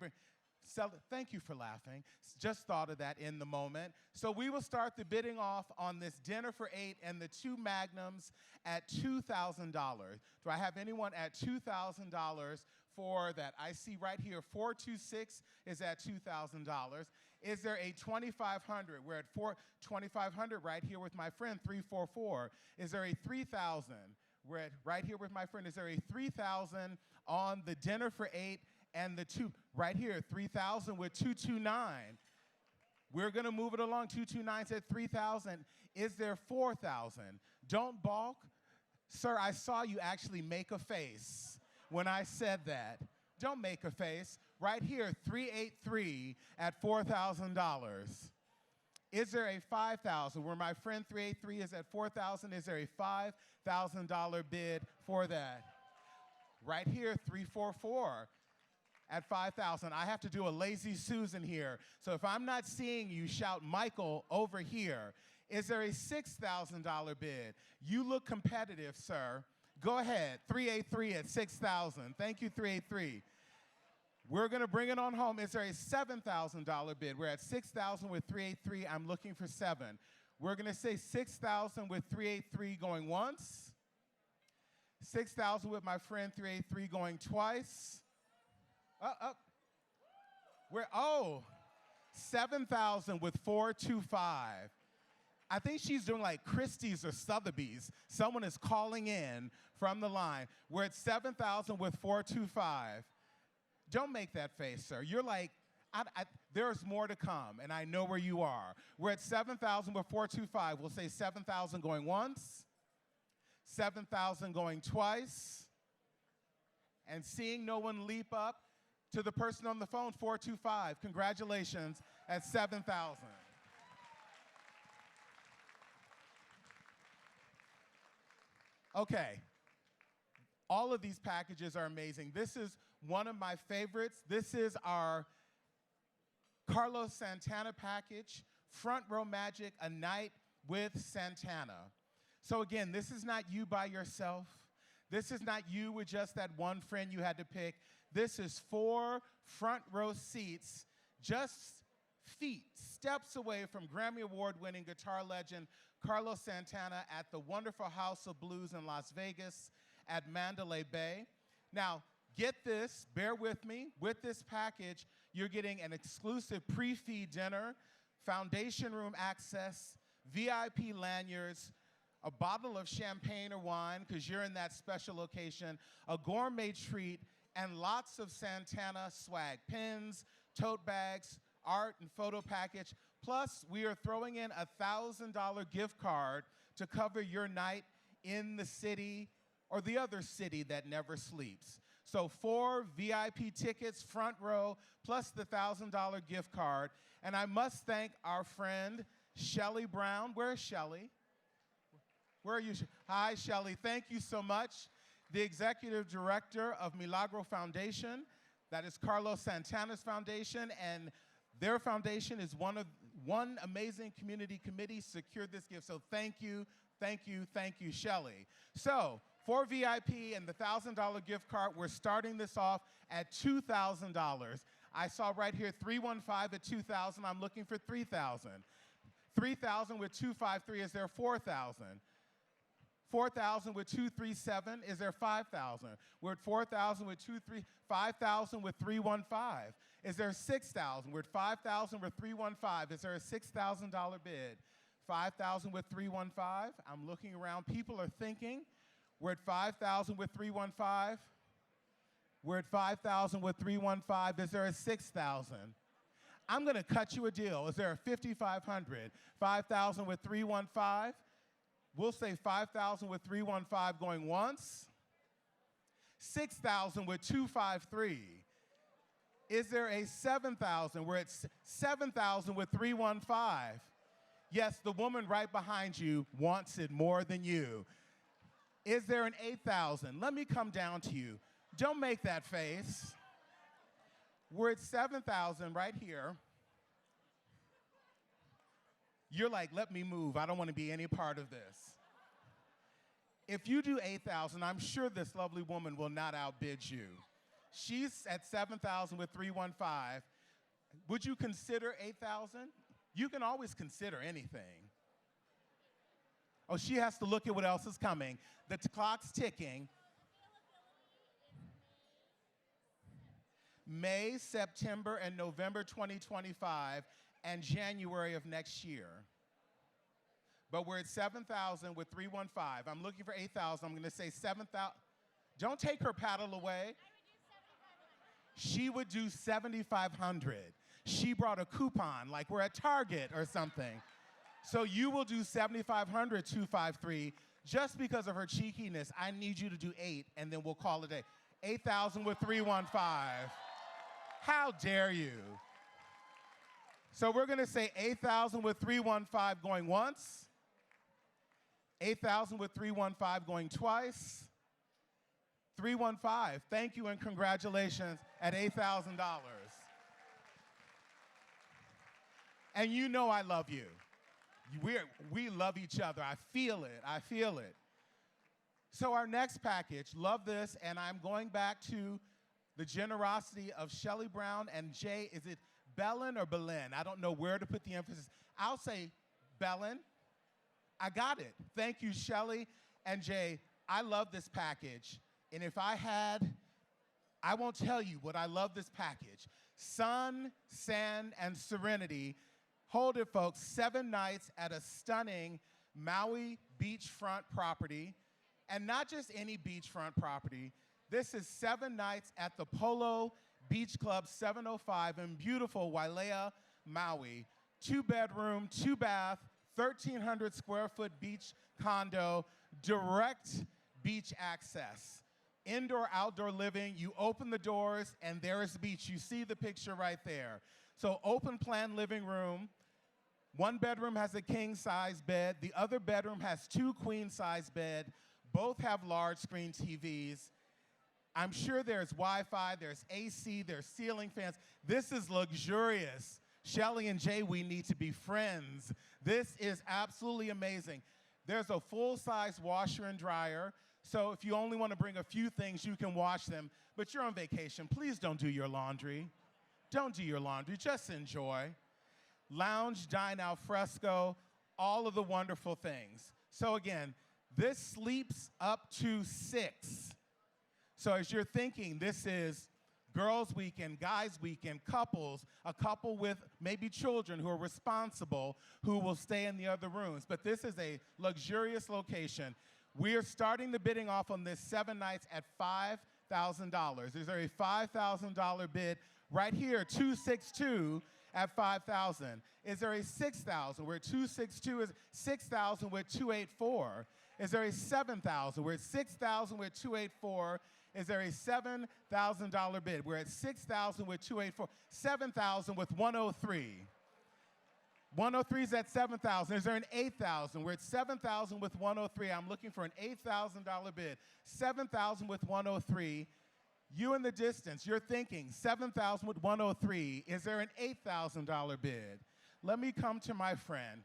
Thank you for laughing. Just thought of that in the moment. So we will start the bidding off on this dinner for 8 and the 2 magnums at $2,000. Do I have anyone at $2,000 for that? I see right here 426 is at $2,000. Is there a 2,500? We're at 2,500 right here with my friend 344. Is there a 3,000? We're at right here with my friend. Is there a 3,000 on the dinner for 8 and the 2? Right here, 3,000 with 229. We're going to move it along. 229 said 3,000. Is there 4,000? Don't balk. Sir, I saw you actually make a face when I said that. Don't make a face. Right here, 383 at $4,000. Is there a 5,000? Where my friend 383 is at 4,000, is there a $5,000 bid for that? Right here, 344 at 5,000. I have to do a lazy Susan here. So if I'm not seeing you, shout Michael over here. Is there a $6,000 bid? You look competitive, sir. Go ahead, 383 at 6,000. Thank you, 383. We're going to bring it on home. Is there a $7,000 bid? We're at 6,000 with 383. I'm looking for 7. We're going to say 6,000 with 383 going once. 6,000 with my friend 383 going twice. We're 7,000 with 425. I think she's doing like Christie's or Sotheby's. Someone is calling in from the line. We're at 7,000 with 425. Don't make that face, sir. You're like, there's more to come, and I know where you are. We're at 7,000 with 425. We'll say 7,000 going once, 7,000 going twice, and seeing no one leap up to the person on the phone, 425. Congratulations at 7,000. Okay. All of these packages are amazing. This is one of my favorites. This is our Carlos Santana package, Front Row Magic, A Night with Santana. So again, this is not you by yourself. This is not you with just that one friend you had to pick. This is 4 front row seats, just feet, steps away from Grammy Award-winning guitar legend Carlos Santana at the wonderful House of Blues in Las Vegas at Mandalay Bay. Now, get this, bear with me. With this package, you're getting an exclusive pre-feed dinner, foundation room access, VIP lanyards, a bottle of champagne or wine, because you're in that special location, a gourmet treat, and lots of Santana swag, pins, tote bags, art and photo package. Plus, we are throwing in a $1,000 gift card to cover your night in the city or the other city that never sleeps. So 4 VIP tickets, front row, plus the $1,000 gift card. And I must thank our friend, Shelly Brown. Where's Shelly? Where are you? Hi, Shelly. Thank you so much. The executive director of Milagro Foundation. That is Carlos Santana's foundation, and their foundation is One Amazing Community Committee secured this gift. So thank you, thank you, thank you, Shelly. So for VIP and the $1,000 gift card, we're starting this off at $2,000. I saw right here 315 at 2,000. I'm looking for 3,000. 3,000 with 253. Is there 4,000? 4,000 with 237. Is there 5,000? We're at 4,000 with 5,000 with 315. Is there 6,000? We're at 5,000 with 315. Is there a $6,000 bid? 5,000 with 315. I'm looking around. People are thinking. We're at 5,000 with 315. We're at 5,000 with 315. Is there a 6,000? I'm going to cut you a deal. Is there a 5,500? 5,000 with 315. We'll say 5,000 with 315 going once. 6,000 with 253. Is there a 7,000? We're at 7,000 with 315. Yes, the woman right behind you wants it more than you. Is there an 8,000? Let me come down to you. Don't make that face. We're at 7,000 right here. You're like, let me move. I don't want to be any part of this. If you do 8,000, I'm sure this lovely woman will not outbid you. She's at 7,000 with 315. Would you consider 8,000? You can always consider anything. Oh, she has to look at what else is coming. The clock's ticking. May, September, and November 2025, and January of next year. But we're at 7,000 with 315. I'm looking for 8,000. I'm going to say 7,000. Don't take her paddle away. She would do 7,500. She brought a coupon, like we're at Target or something. So you will do 7,500, 253. Just because of her cheekiness, I need you to do 8, and then we'll call it a day. 8,000 with 315. How dare you? So we're going to say 8,000 with 315 going once. 8,000 with 315 going twice. 315, thank you and congratulations at $8,000. And you know I love you. We love each other. I feel it. I feel it. So our next package, love this, and I'm going back to the generosity of Shelley Brown and Jay. Is it Bellin or Belen? I don't know where to put the emphasis. I'll say Bellin. I got it. Thank you, Shelley and Jay. I love this package. And if I won't tell you what I love this package. Sun, sand, and serenity. Hold it, folks. 7 nights at a stunning Maui beachfront property. And not just any beachfront property. This is 7 nights at the Polo Beach Club 705 in beautiful Wailea, Maui. 2-bedroom, 2-bath, 1,300 square foot beach condo, direct beach access. Indoor, outdoor living, you open the doors and there is the beach. You see the picture right there. So open plan living room. 1 bedroom has a king size bed. The other bedroom has 2 queen size beds. Both have large screen TVs. I'm sure there's Wi-Fi, there's AC, there's ceiling fans. This is luxurious. Shelley and Jay, we need to be friends. This is absolutely amazing. There's a full-size washer and dryer, so if you only want to bring a few things, you can wash them, but you're on vacation. Please don't do your laundry. Don't do your laundry, just enjoy. Lounge, dine al fresco, all of the wonderful things. So again, this sleeps up to 6. So as you're thinking, this is girls' weekend, guys' weekend, couples, a couple with maybe children who are responsible, who will stay in the other rooms. But this is a luxurious location. We are starting the bidding off on this 7 nights at $5,000. Is there a $5,000 bid? Right here, 262 at 5,000. Is there a 6,000 where 262 is 6,000 with 284? Is there a 7,000 where 6,000 with 284? Is there a $7,000 bid? We're at 6,000 with 284. 7,000 with 103. 103 is at 7,000. Is there an 8,000? We're at 7,000 with 103. I'm looking for an $8,000 bid. 7,000 with 103. You in the distance, you're thinking 7,000 with 103. Is there an $8,000 bid? Let me come to my friend.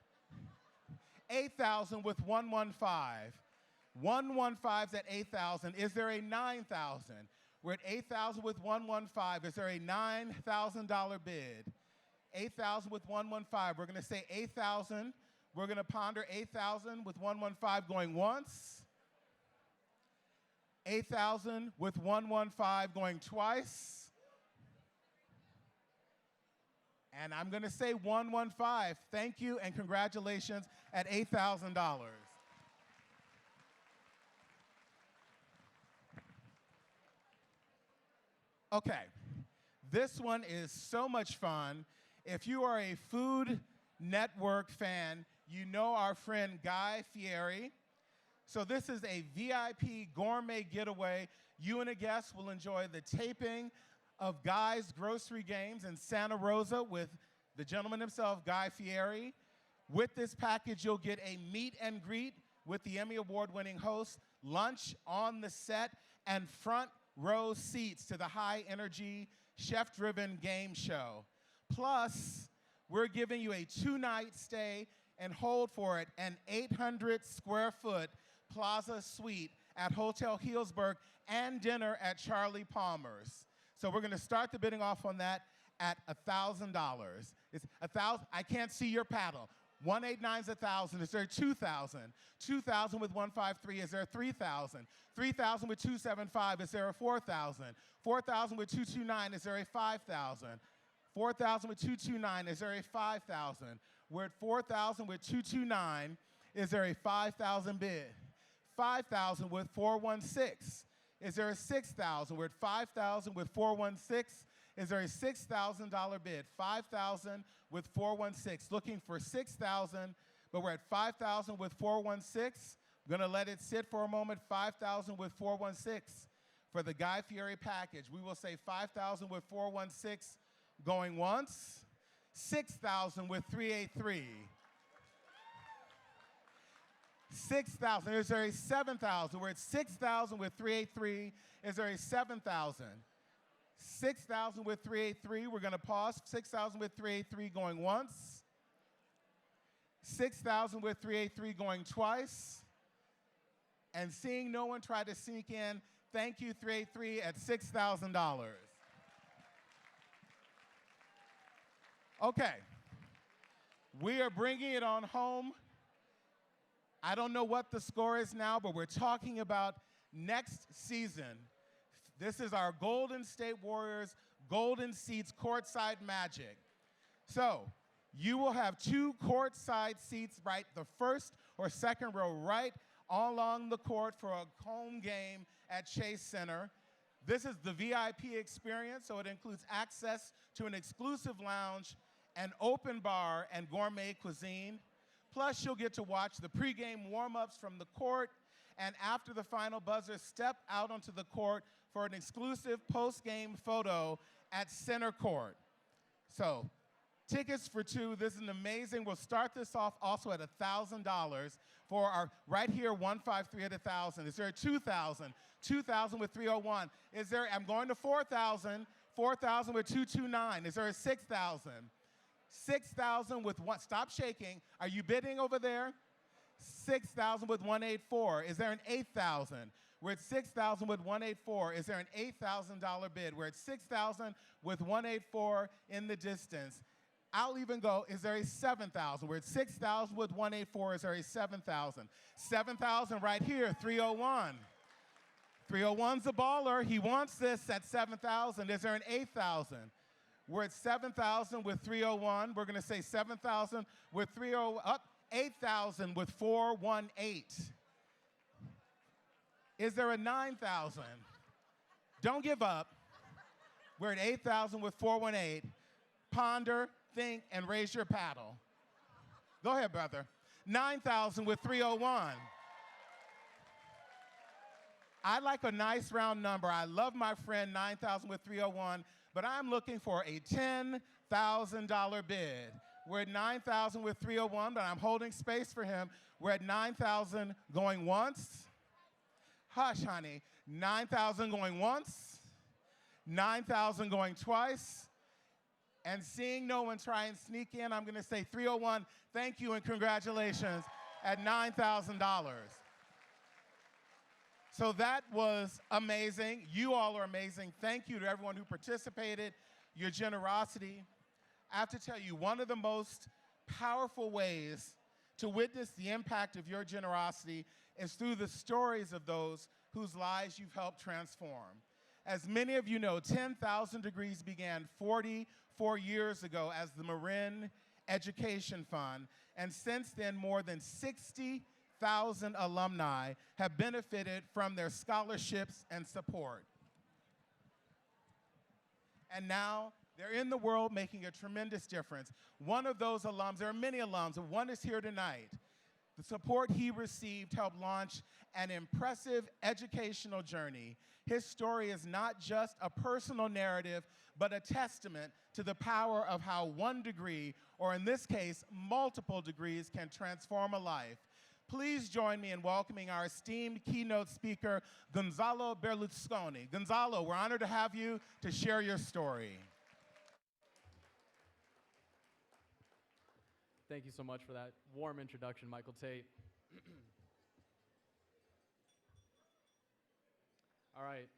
8,000 with 115. 115's at 8,000. Is there a 9,000? We're at 8,000 with 115. Is there a $9,000 bid? 8,000 with 115. We're going to say 8,000. We're going to ponder 8,000 with 115 going once. 8,000 with 115 going twice. And I'm going to say 115. Thank you and congratulations at $8,000. Okay, this one is so much fun. If you are a Food Network fan, you know our friend Guy Fieri. So this is a VIP gourmet getaway. You and a guest will enjoy the taping of Guy's Grocery Games in Santa Rosa with the gentleman himself, Guy Fieri. With this package, you'll get a meet and greet with the Emmy Award-winning host, lunch on the set, and front row seats to the high-energy, chef-driven game show. Plus, we're giving you a 2-night stay, and hold for it, an 800 square foot Plaza Suite at Hotel Healdsburg and dinner at Charlie Palmer's. So we're going to start the bidding off on that at $1,000. It's 1,000. I can't see your paddle. 189 is 1,000. Is there 2,000? 2,000 with 153. Is there 3,000? 3,000 with 275. Is there a 4,000? 4,000 with 229. Is there a 5,000? 4,000 with 229. Is there a 5,000? We're at 4,000 with 229. Is there a 5,000 bid? 5,000 with 416. Is there a 6,000? We're at 5,000 with 416. Is there a $6,000 bid? 5,000 with 416. Looking for 6,000, but we're at 5,000 with 416. I'm going to let it sit for a moment. 5,000 with 416 for the Guy Fieri package. We will say 5,000 with 416 going once. 6,000 with 383. 6,000. Is there a 7,000? We're at 6,000 with 383. Is there a 7,000? 6,000 with 383. We're going to pause. 6,000 with 383 going once. 6,000 with 383 going twice. And seeing no one try to sneak in, thank you 383 at $6,000. Okay. We are bringing it on home. I don't know what the score is now, but we're talking about next season. This is our Golden State Warriors Golden Seats courtside magic. So you will have 2 courtside seats, right, the first or second row right along the court for a home game at Chase Center. This is the VIP experience, so it includes access to an exclusive lounge, an open bar, and gourmet cuisine. Plus, you'll get to watch the pregame warm-ups from the court, and after the final buzzer, step out onto the court for an exclusive post-game photo at center court. So, tickets for 2. This is amazing. We'll start this off also at $1,000 for our, right here, 153 at 1,000. Is there a 2,000? 2,000 with 301. Is there, I'm going to 4,000. 4,000 with 229. Is there a 6,000? 6,000 with one, stop shaking. Are you bidding over there? 6,000 with 184. Is there an 8,000? We're at 6,000 with 184. Is there an $8,000 bid? We're at 6,000 with 184 in the distance. I'll even go, is there a 7,000? We're at 6,000 with 184. Is there a 7,000? 7,000 right here, 301. 301's a baller. He wants this at 7,000. Is there an 8,000? We're at 7,000 with 301. We're going to say 7,000 with 30, up 8,000 with 418. Is there a 9,000? Don't give up. We're at 8,000 with 418. Ponder, think, and raise your paddle. Go ahead, brother. 9,000 with 301. I like a nice round number. I love my friend 9,000 with 301, but I'm looking for a $10,000 bid. We're at 9,000 with 301, but I'm holding space for him. We're at 9,000 going once. Hush, honey. 9,000 going once. 9,000 going twice. And seeing no one try and sneak in, I'm going to say 301, thank you and congratulations at $9,000. So that was amazing. You all are amazing. Thank you to everyone who participated, your generosity. I have to tell you, one of the most powerful ways to witness the impact of your generosity is through the stories of those whose lives you've helped transform. As many of you know, 10,000 Degrees began 44 years ago as the Marin Education Fund, and since then, more than 60,000 alumni have benefited from their scholarships and support. And now, they're in the world making a tremendous difference. One of those alums, there are many alums, and one is here tonight. The support he received helped launch an impressive educational journey. His story is not just a personal narrative, but a testament to the power of how one degree, or in this case, multiple degrees, can transform a life. Please join me in welcoming our esteemed keynote speaker, Gonzalo Berluzconi. Gonzalo, we're honored to have you to share your story. Thank you so much for that warm introduction, Michael Tate. All right.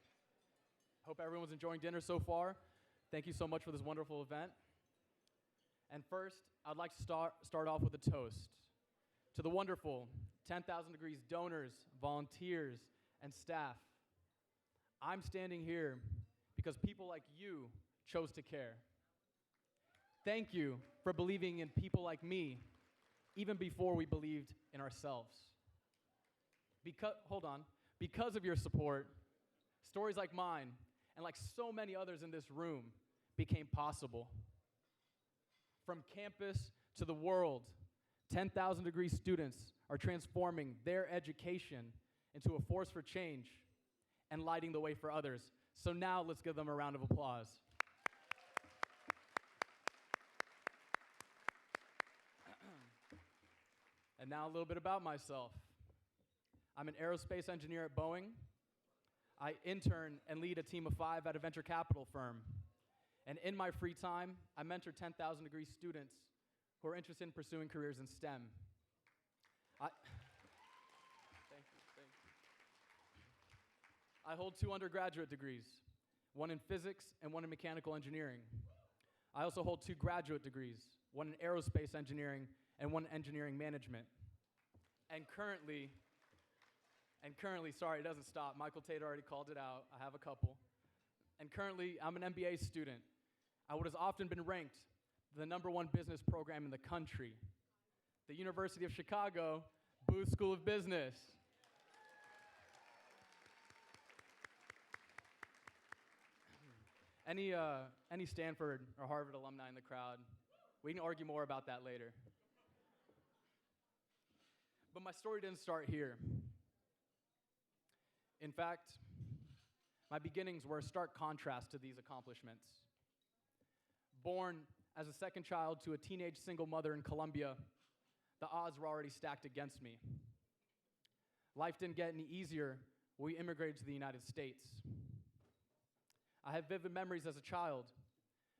Hope everyone's enjoying dinner so far. Thank you so much for this wonderful event. And first, I'd like to start off with a toast to the wonderful 10,000 Degrees donors, volunteers, and staff. I'm standing here because people like you chose to care. Thank you for believing in people like me, even before we believed in ourselves. Because of your support, stories like mine, and like so many others in this room, became possible. From campus to the world, 10,000 Degree students are transforming their education into a force for change and lighting the way for others. So now let's give them a round of applause. And now a little bit about myself. I'm an aerospace engineer at Boeing. I intern and lead a team of 5 at a venture capital firm. And in my free time, I mentor 10,000 Degree students who are interested in pursuing careers in STEM. Thank you. I hold 2 undergraduate degrees, one in physics and one in mechanical engineering. I also hold 2 graduate degrees, one in aerospace engineering and one in engineering management. And currently, sorry, it doesn't stop. Michael Tate already called it out. I have a couple. And currently, I'm an MBA student at what has often been ranked the #1 business program in the country, the University of Chicago Booth School of Business. Any Stanford or Harvard alumni in the crowd? We can argue more about that later. But my story didn't start here. In fact, my beginnings were a stark contrast to these accomplishments. Born as a second child to a teenage single mother in Colombia, the odds were already stacked against me. Life didn't get any easier when we immigrated to the United States. I have vivid memories as a child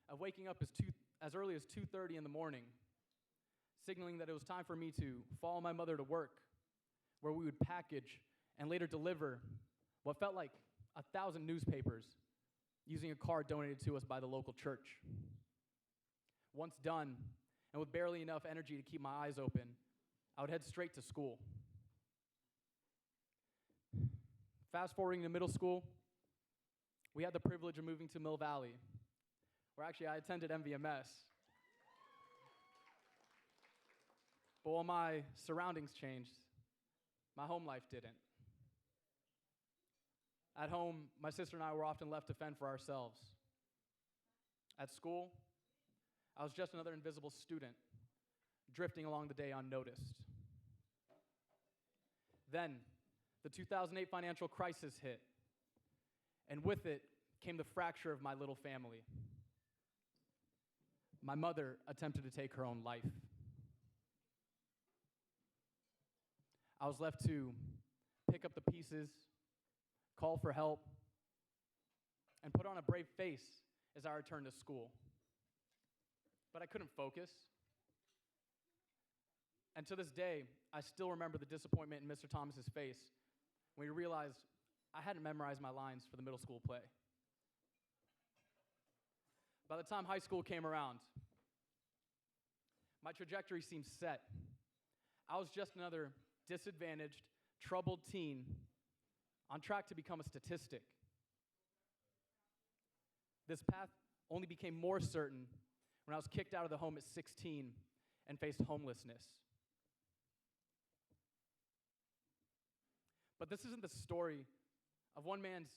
of waking up as early as 2:30 in the morning, signaling that it was time for me to follow my mother to work, where we would package and later deliver what felt like 1,000 newspapers using a card donated to us by the local church. Once done, and with barely enough energy to keep my eyes open, I would head straight to school. Fast forwarding to middle school, we had the privilege of moving to Mill Valley, where actually I attended MVMS. But while my surroundings changed, my home life didn't. At home, my sister and I were often left to fend for ourselves. At school, I was just another invisible student, drifting along the day unnoticed. Then, the 2008 financial crisis hit, and with it came the fracture of my little family. My mother attempted to take her own life. I was left to pick up the pieces, call for help, and put on a brave face as I returned to school. But I couldn't focus. And to this day, I still remember the disappointment in Mr. Thomas's face when he realized I hadn't memorized my lines for the middle school play. By the time high school came around, my trajectory seemed set. I was just another disadvantaged, troubled teen on track to become a statistic. This path only became more certain when I was kicked out of the home at 16 and faced homelessness. But this isn't the story of one man's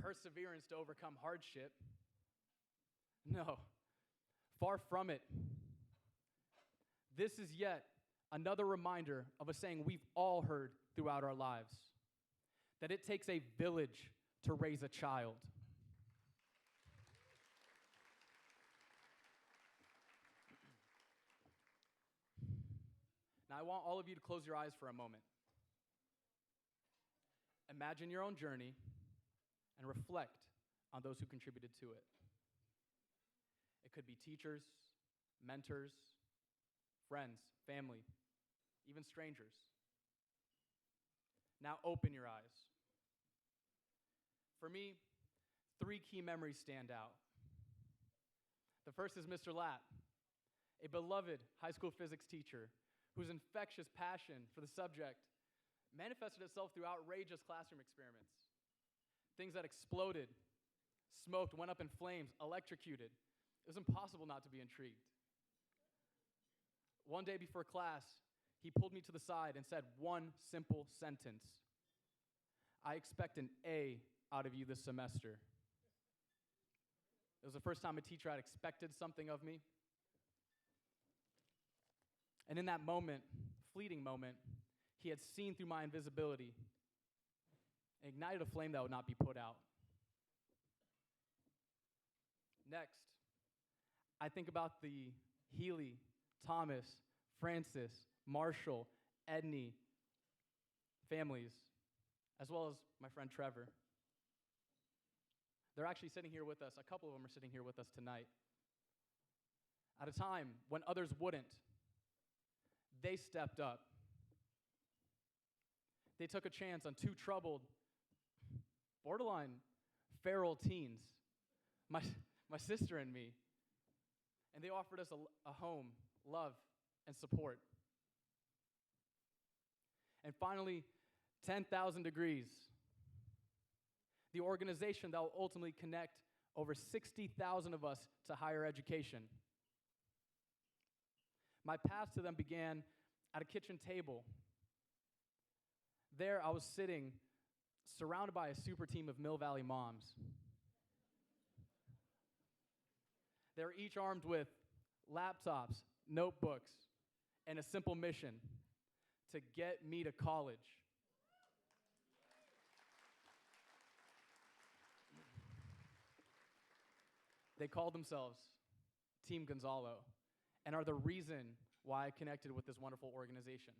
perseverance to overcome hardship. No, far from it. This is yet another reminder of a saying we've all heard throughout our lives, that it takes a village to raise a child. Now, I want all of you to close your eyes for a moment. Imagine your own journey and reflect on those who contributed to it. It could be teachers, mentors, friends, family, even strangers. Now open your eyes. For me, 3 key memories stand out. The first is Mr. Lapp, a beloved high school physics teacher whose infectious passion for the subject manifested itself through outrageous classroom experiments. Things that exploded, smoked, went up in flames, electrocuted. It was impossible not to be intrigued. One day before class, he pulled me to the side and said one simple sentence: "I expect an A out of you this semester." It was the first time a teacher had expected something of me. And in that moment, fleeting moment, he had seen through my invisibility and ignited a flame that would not be put out. Next, I think about the Healy, Thomas, Francis, Marshall, Edney families, as well as my friend Trevor. They're actually sitting here with us. A couple of them are sitting here with us tonight. At a time when others wouldn't, they stepped up. They took a chance on 2 troubled, borderline feral teens, my sister and me, and they offered us a home, love, and support. And finally, 10,000 Degrees, the organization that will ultimately connect over 60,000 of us to higher education. My path to them began at a kitchen table. There I was sitting, surrounded by a super team of Mill Valley moms. They were each armed with laptops, notebooks, and a simple mission: to get me to college. They called themselves Team Gonzalo and are the reason why I connected with this wonderful organization.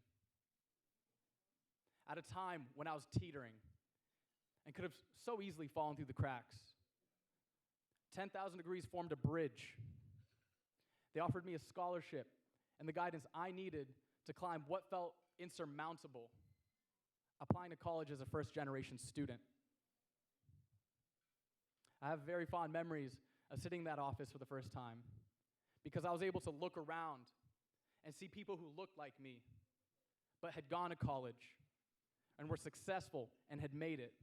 At a time when I was teetering and could have so easily fallen through the cracks, 10,000 Degrees formed a bridge. They offered me a scholarship and the guidance I needed to climb what felt insurmountable, applying to college as a first-generation student. I have very fond memories of sitting in that office for the first time because I was able to look around and see people who looked like me but had gone to college and were successful and had made it.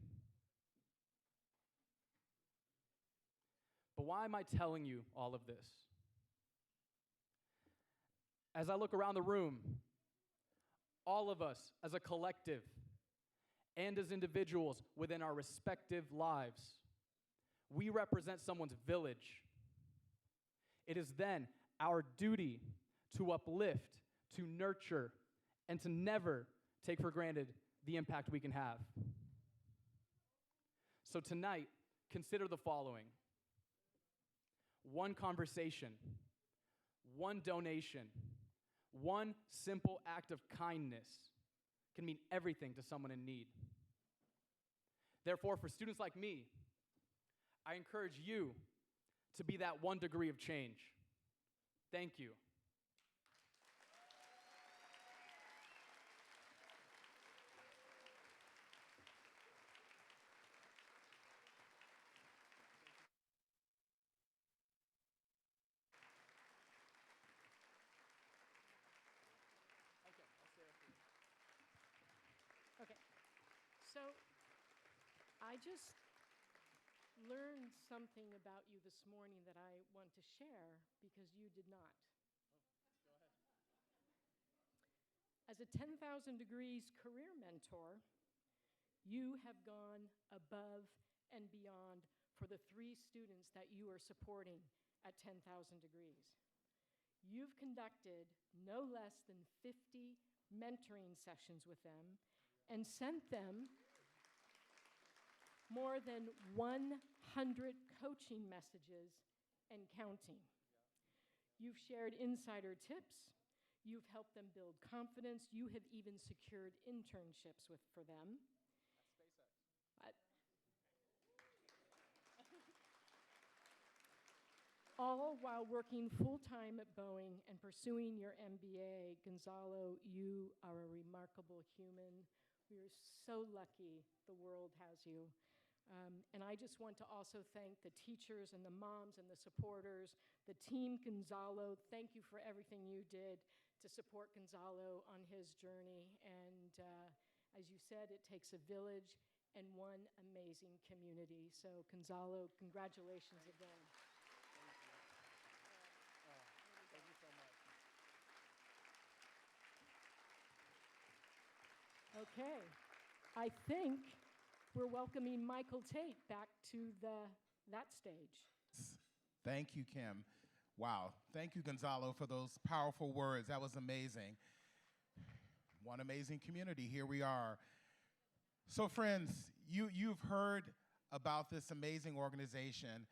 But why am I telling you all of this? As I look around the room, all of us as a collective and as individuals within our respective lives, we represent someone's village. It is then our duty to uplift, to nurture, and to never take for granted the impact we can have. So tonight, consider the following: 1 conversation, 1 donation, 1 simple act of kindness can mean everything to someone in need. Therefore, for students like me, I encourage you to be that 1 degree of change. Thank you. Okay, so I just learned something about you this morning that I want to share because you did not. As a 10,000 Degrees career mentor, you have gone above and beyond for the 3 students that you are supporting at 10,000 Degrees. You've conducted no less than 50 mentoring sessions with them and sent them more than 100 coaching messages and counting. You've shared insider tips. You've helped them build confidence. You have even secured internships for them. All while working full-time at Boeing and pursuing your MBA. Gonzalo, you are a remarkable human. We are so lucky the world has you. And I just want to also thank the teachers and the moms and the supporters, the team Gonzalo. Thank you for everything you did to support Gonzalo on his journey. And as you said, it takes a village and one amazing community. So Gonzalo, congratulations again. Thank you so much. Okay, I think we're welcoming Michael Tate back to that stage. Thank you, Kim. Wow. Thank you, Gonzalo, for those powerful words. That was amazing. One amazing community. Here we are. So, friends, you've heard about this amazing organization,